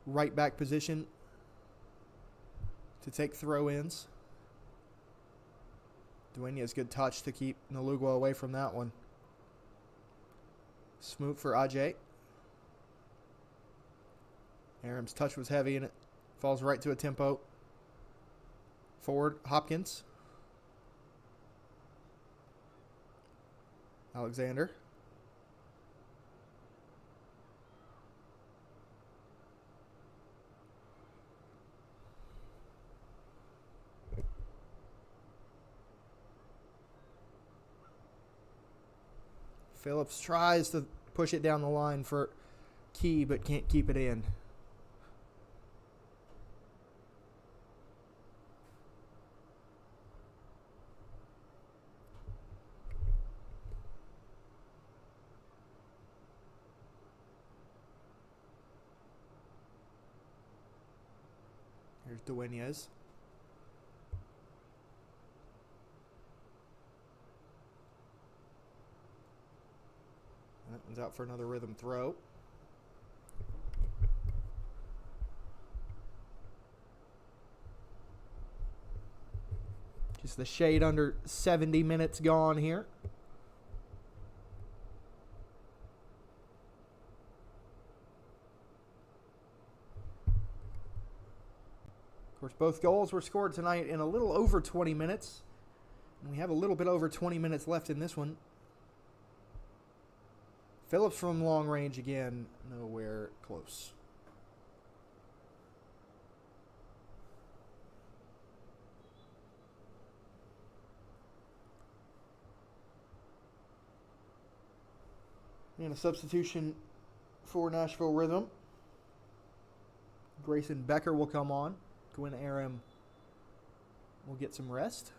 right back position to take throw-ins. Dueñas good touch to keep Nalugwa away from that one. Smoot for Ajay. Aram's touch was heavy and it falls right to a tempo. Forward, Hopkins. Alexander. Phillips tries to push it down the line for Key, but can't keep it in. Here's Dueñas. That one's out for another Rhythm throw. Just the shade under 70 minutes gone here. Of course, both goals were scored tonight in a little over 20 minutes. And we have a little bit over 20 minutes left in this one. Phillips from long range again, nowhere close. And a substitution for Nashville Rhythm. Grayson Becker will come on. Gwen Aram will get some rest.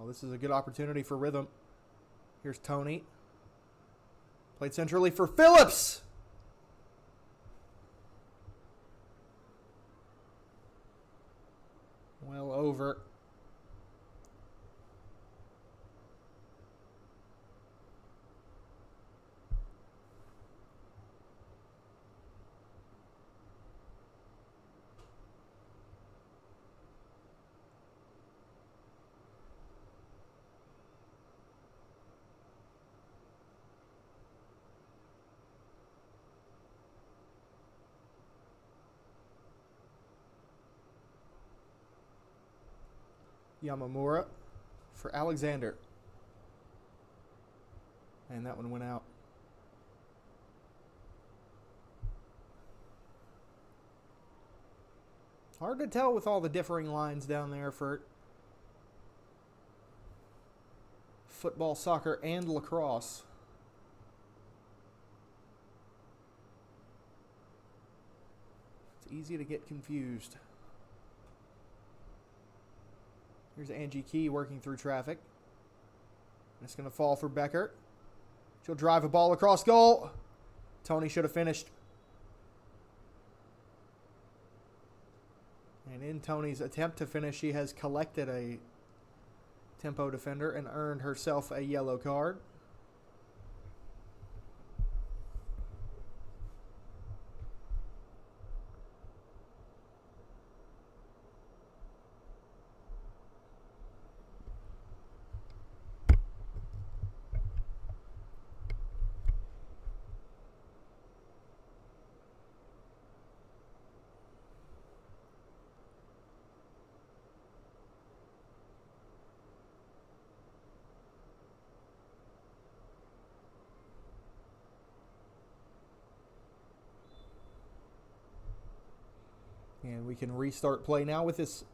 Oh, this is a good opportunity for Rhythm. Here's Tony. Played centrally for Phillips. Well over. Yamamura for Alexander. And that one went out. Hard to tell with all the differing lines down there for football, soccer, and lacrosse. easy to get confused. Here's Angie Key working through traffic. It's going to fall for Becker. She'll drive a ball across goal. Tony should have finished. And in Tony's attempt to finish, she has collected a tempo defender and earned herself a yellow card. And we can restart play now with this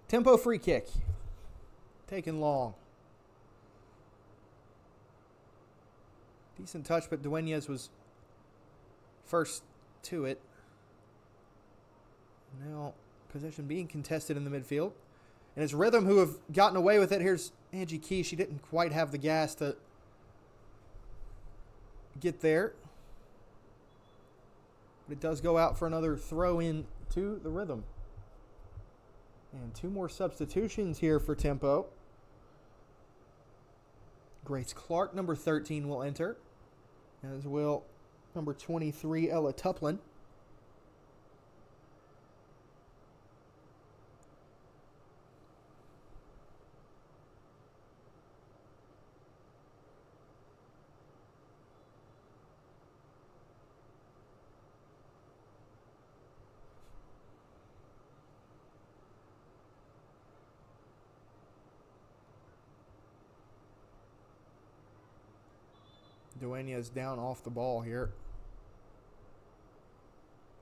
tempo free kick. Taken long. Decent touch, but Dueñas was first to it. Now possession being contested in the midfield. And it's Rhythm who have gotten away with it. Here's Angie Key. She didn't quite have the gas to get there. But it does go out for another throw in to the Rhythm. And 2 more substitutions here for tempo. Grace Clark, number 13, will enter. As will number 23, Ella Tuplin. Dueñas down off the ball here.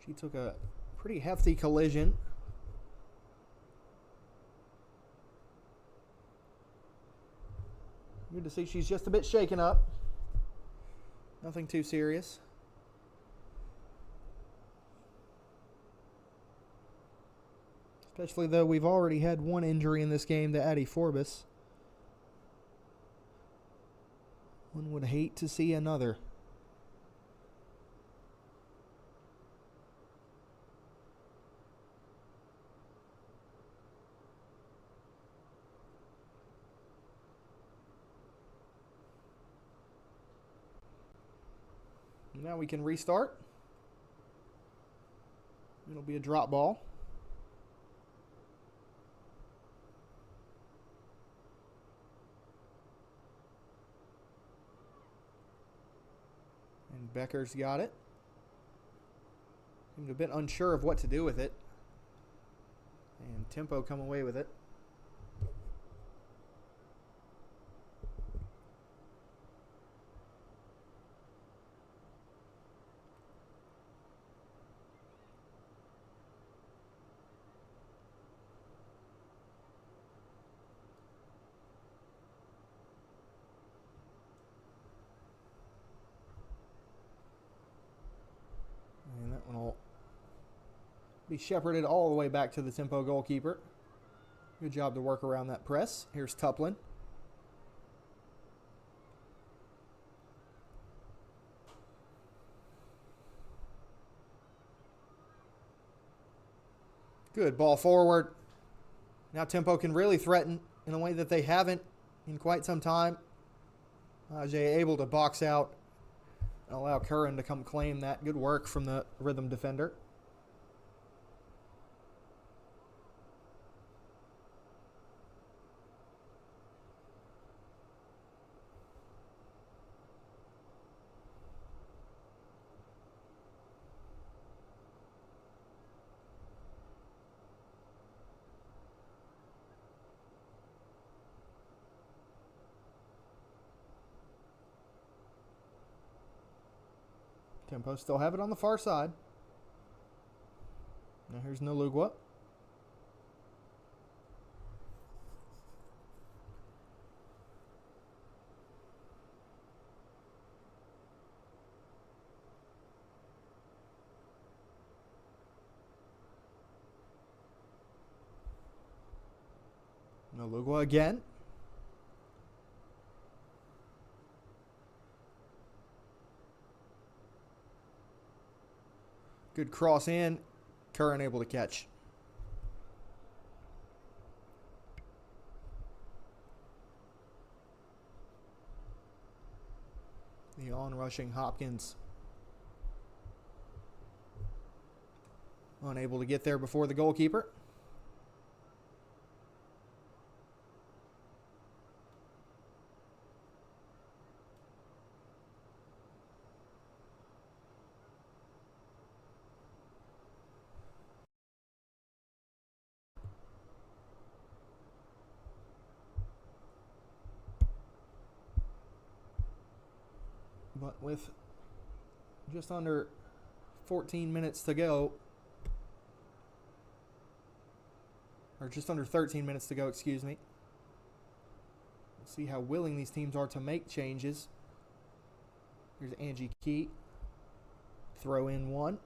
She took a pretty hefty collision. Good to see she's just a bit shaken up. Nothing too serious. Especially though we've already had one injury in this game to Addie Forbes. One would hate to see another. Now we can restart. It'll be a drop ball. And Becker's got it. Seemed a bit unsure of what to do with it. And Tempo come away with it. And that one will be shepherded all the way back to the Tempo goalkeeper. Good job to work around that press. Here's Tuplin. Good ball forward. Now Tempo can really threaten in a way that they haven't in quite some time. Ajay able to box out and allow Curran to come claim that. Good work from the Rhythm defender. Tempo still have it on the far side. Now here's Nalugwa. Nalugwa again. Good cross in. Curran able to catch. The on-rushing Hopkins. Unable to get there before the goalkeeper. But with just under 14 minutes to go, or just under 13 minutes to go, excuse me. We'll see how willing these teams are to make changes. Here's Angie Key. Throw in one.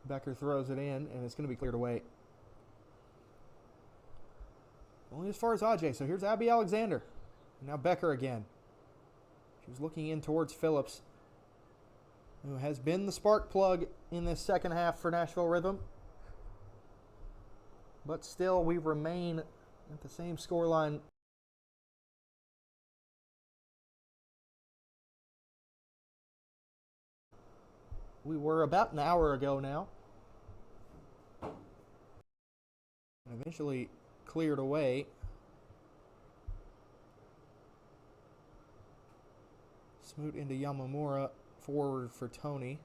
Becker throws it in, and it's going to be cleared away. Only as far as Ajay. So here's Abby Alexander. And now Becker again. She was looking in towards Phillips, who has been the spark plug in this second half for Nashville Rhythm. But still, we remain at the same scoreline. We were about an hour ago now. And eventually cleared away. Smoot into Yamamura, forward for Tony.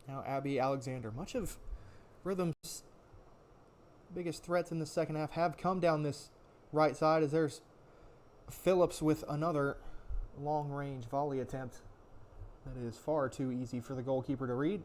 Now Abby Alexander. Much of Rhythm's biggest threats in the second half have come down this right side, as there's Phillips with another long-range volley attempt that is far too easy for the goalkeeper to read.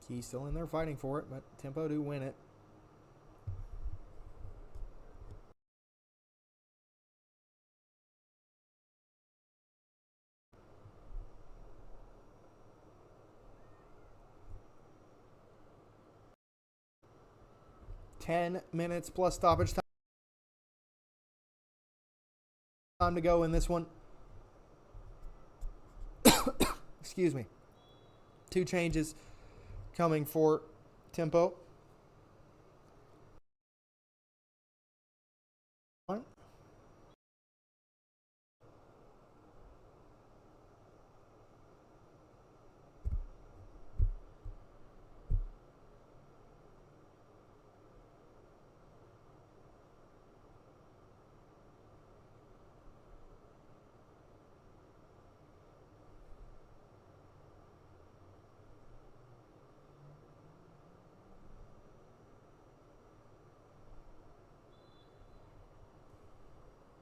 Key still in there fighting for it, but Tempo do win it. Ten minutes plus stoppage time to go in this one. Excuse me. Two changes coming for Tempo.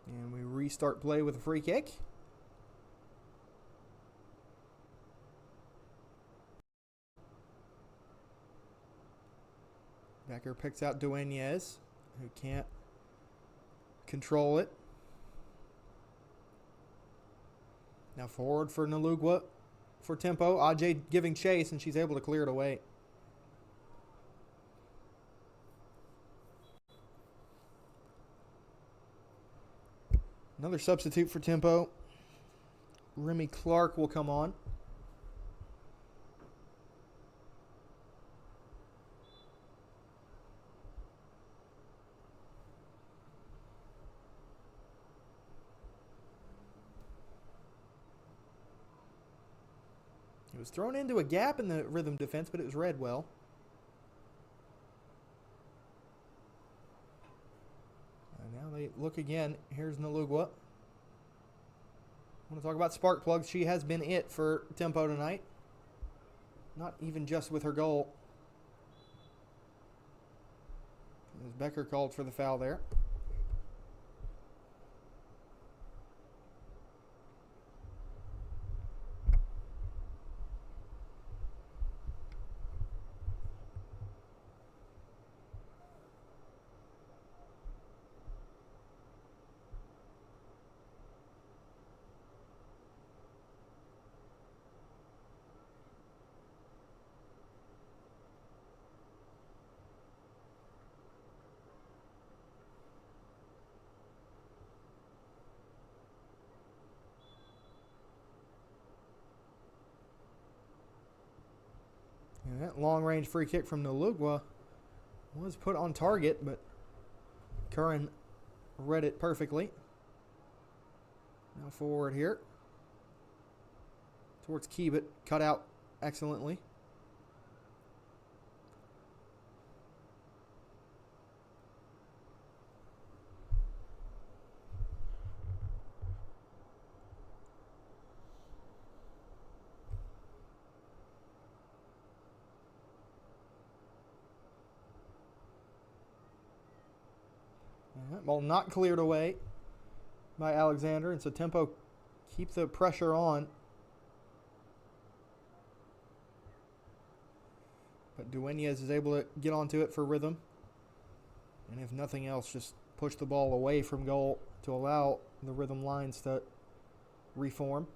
And we restart play with a free kick. Becker picks out Dueñez, who can't control it. Now forward for Nalugwa for Tempo. Ajay giving chase, and she's able to clear it away. Another substitute for Tempo. Remy Clark will come on. It was thrown into a gap in the Rhythm defense, but it was read well. look again. Here's Nalugwa. I want to talk about spark plugs. She has been it for Tempo tonight. Not even just with her goal. As Becker called for the foul there. And that long-range free kick from Nalugwa was put on target, but Curran read it perfectly. Now forward here. Towards Keebit. Cut out excellently. That ball not cleared away by Alexander, and so Tempo keep the pressure on. But Dueñas is able to get onto it for Rhythm. And if nothing else, just push the ball away from goal to allow the Rhythm lines to reform.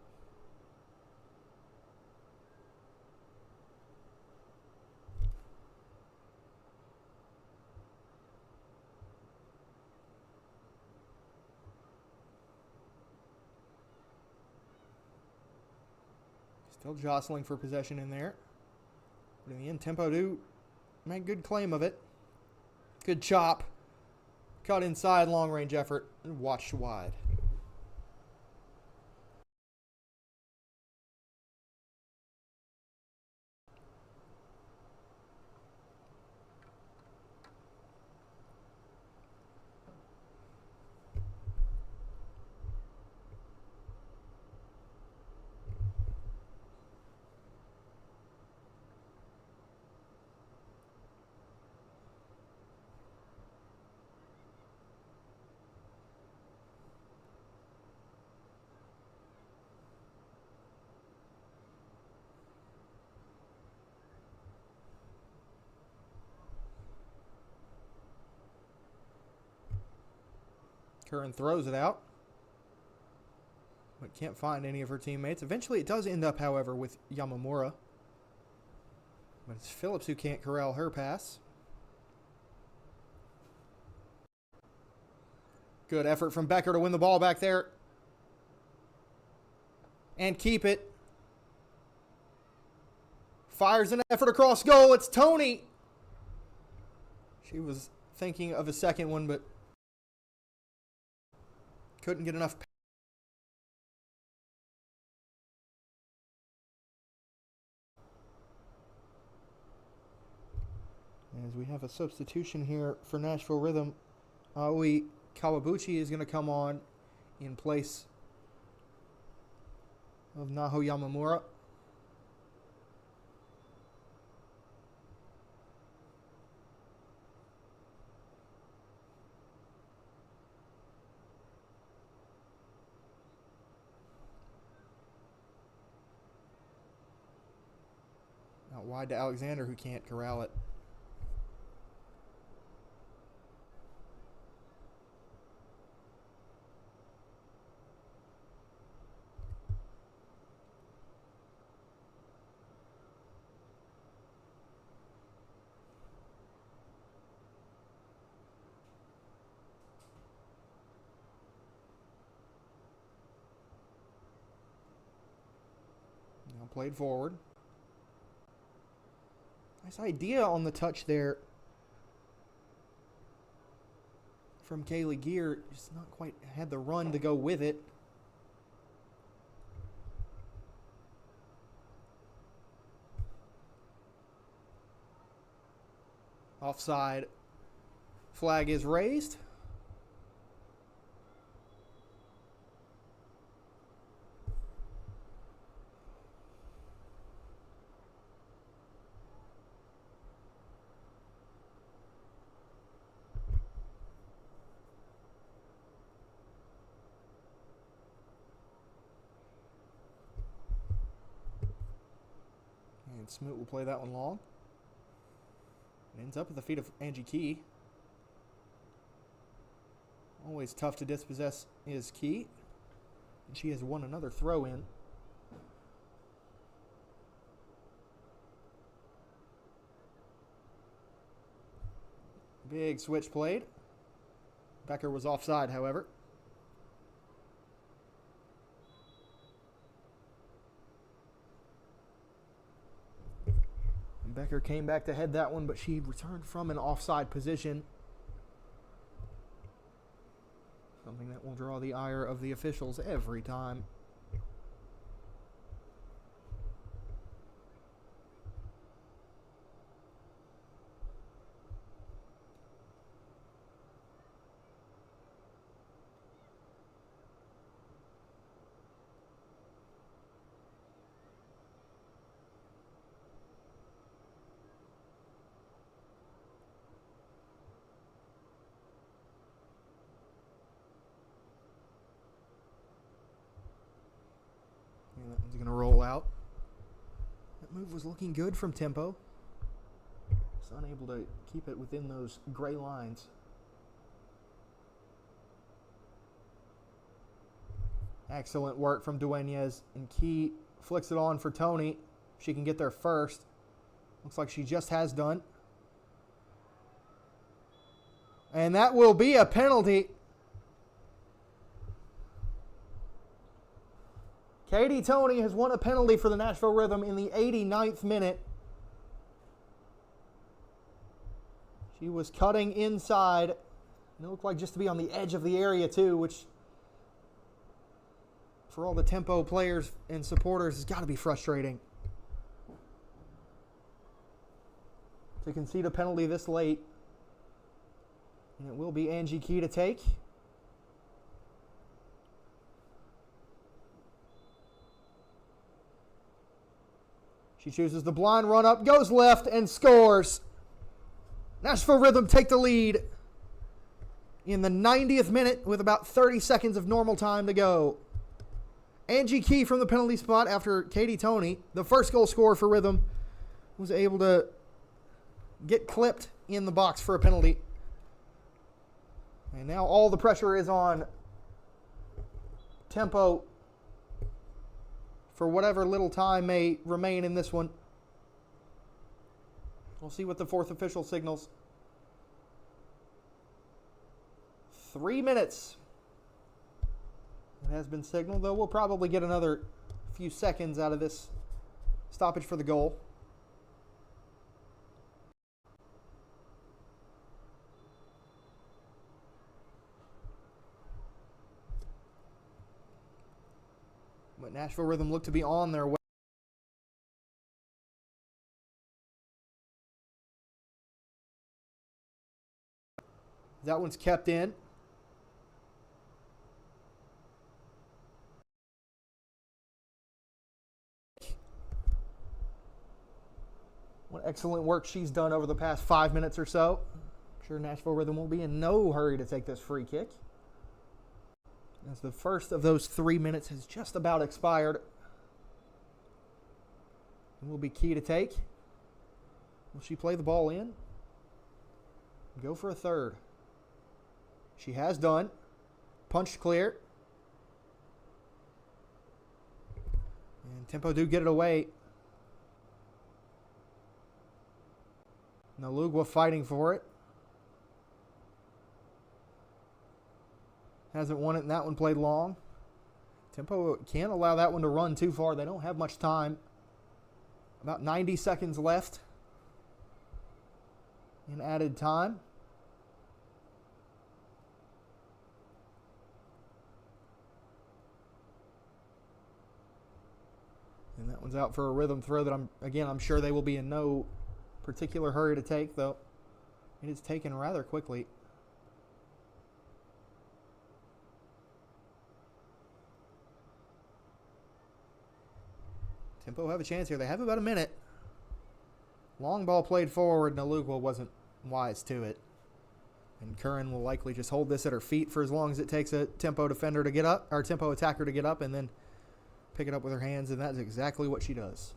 Still jostling for possession in there. But in the end, Tempo do make good claim of it. Good chop. Cut inside, long range effort, and watched wide. Curran throws it out, but can't find any of her teammates. Eventually it does end up, however, with Yamamura. But it's Phillips who can't corral her pass. Good effort from Becker to win the ball back there. And keep it. Fires an effort across goal. It's Tony. She was thinking of a second one, but couldn't get enough. As we have a substitution here for Nashville Rhythm, Aoi Kawabuchi is going to come on in place of Naho Yamamura. Out wide to Alexander, who can't corral it. Now played forward. Nice idea on the touch there from Kaylee Gear. Just not quite had the run to go with it. Offside. Flag is raised. And Smoot will play that one long. It ends up at the feet of Angie Key. Always tough to dispossess is Key. And she has won another throw in. Big switch played. Becker was offside, however. And Becker came back to head that one, but she returned from an offside position. Something that will draw the ire of the officials every time. And that one's going to roll out. That move was looking good from Tempo. Just unable to keep it within those gray lines. Excellent work from Dueñez. And Key flicks it on for Tony. She can get there first. Looks like she just has done. And that will be a penalty. Katie Tony has won a penalty for the Nashville Rhythm in the 89th minute. She was cutting inside. And it looked like just to be on the edge of the area too, which for all the Tempo players and supporters has got to be frustrating. To concede a penalty this late. And it will be Angie Key to take. She chooses the blind run up, goes left, and scores. Nashville Rhythm take the lead in the 90th minute with about 30 seconds of normal time to go. Angie Key from the penalty spot after Katie Tony, the first goal scorer for Rhythm, was able to get clipped in the box for a penalty. And now all the pressure is on Tempo for whatever little time may remain in this one. We'll see what the fourth official signals. 3 minutes. It has been signaled, though we'll probably get another few seconds out of this stoppage for the goal. But Nashville Rhythm looked to be on their way. That one's kept in. What excellent work she's done over the past 5 minutes or so. I'm sure Nashville Rhythm will be in no hurry to take this free kick, as the first of those 3 minutes has just about expired. It will be Key to take. Will she play the ball in? Go for a third. She has done. Punched clear. And Tempo do get it away. Nalugwa fighting for it. Hasn't won it, and that one played long. Tempo can't allow that one to run too far. They don't have much time. About 90 seconds left in added time. And that one's out for a Rhythm throw that I'm sure they will be in no particular hurry to take, though it is taken rather quickly. Tempo have a chance here. They have about a minute. Long ball played forward. Nalugwa wasn't wise to it. And Curran will likely just hold this at her feet for as long as it takes a Tempo defender to get up, or Tempo attacker to get up, and then pick it up with her hands, and that's exactly what she does.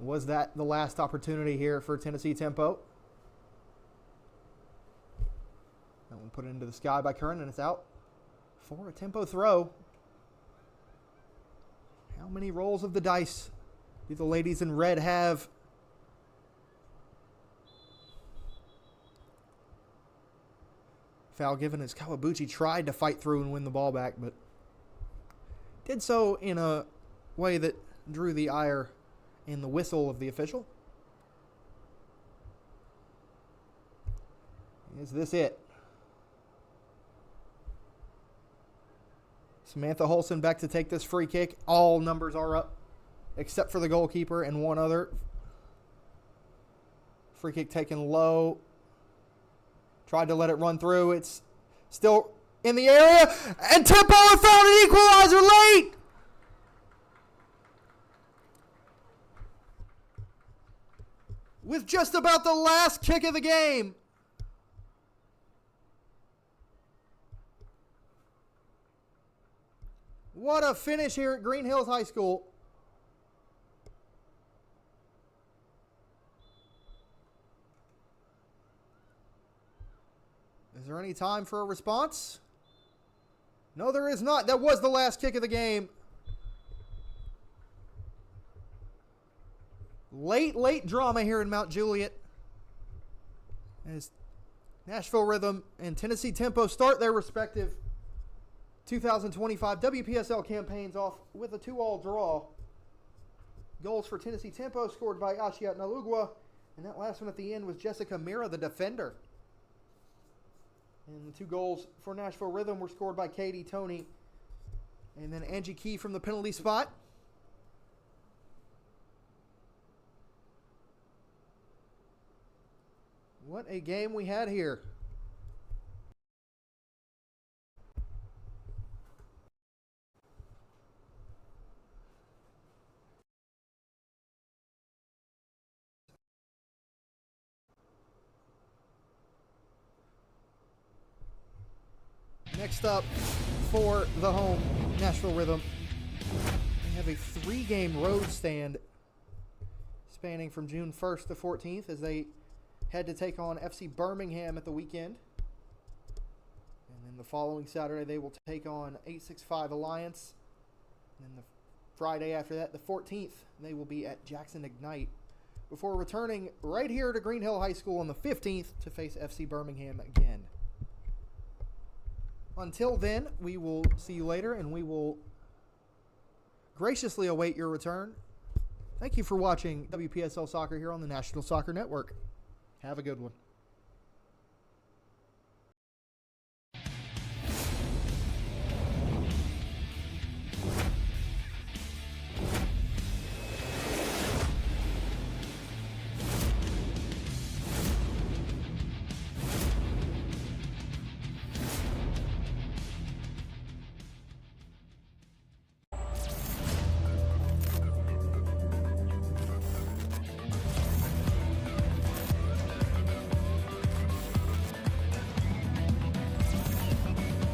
Was that the last opportunity here for Tennessee Tempo? That one put it into the sky by Curran, and it's out for a Tempo throw. How many rolls of the dice do the ladies in red have? Foul given as Kawabuchi tried to fight through and win the ball back, but did so in a way that drew the ire and the whistle of the official. Is this it? Samantha Holson back to take this free kick. All numbers are up except for the goalkeeper and one other. Free kick taken low. Tried to let it run through. It's still in the area. And Tempo found an equalizer late. With just about the last kick of the game. What a finish here at Green Hills High School. Is there any time for a response? No, there is not. That was the last kick of the game. Late drama here in Mount Juliet as Nashville Rhythm and Tennessee Tempo start their respective 2025 WPSL campaigns off with a 2-2 draw. Goals for Tennessee Tempo scored by Ashiat Nalugwa, and that last one at the end was Jessica Mira, the defender. And the 2 goals for Nashville Rhythm were scored by Katie Tony and then Angie Key from the penalty spot. What a game we had here. Next up for the home Nashville Rhythm, we have a 3-game road stand spanning from June 1st to 14th as they head to take on FC Birmingham at the weekend. And then the following Saturday, they will take on 865 Alliance. And then the Friday after that, the 14th, they will be at Jackson Ignite before returning right here to Green Hill High School on the 15th to face FC Birmingham again. Until then, we will see you later, and we will graciously await your return. Thank you for watching WPSL Soccer here on the National Soccer Network. Have a good one.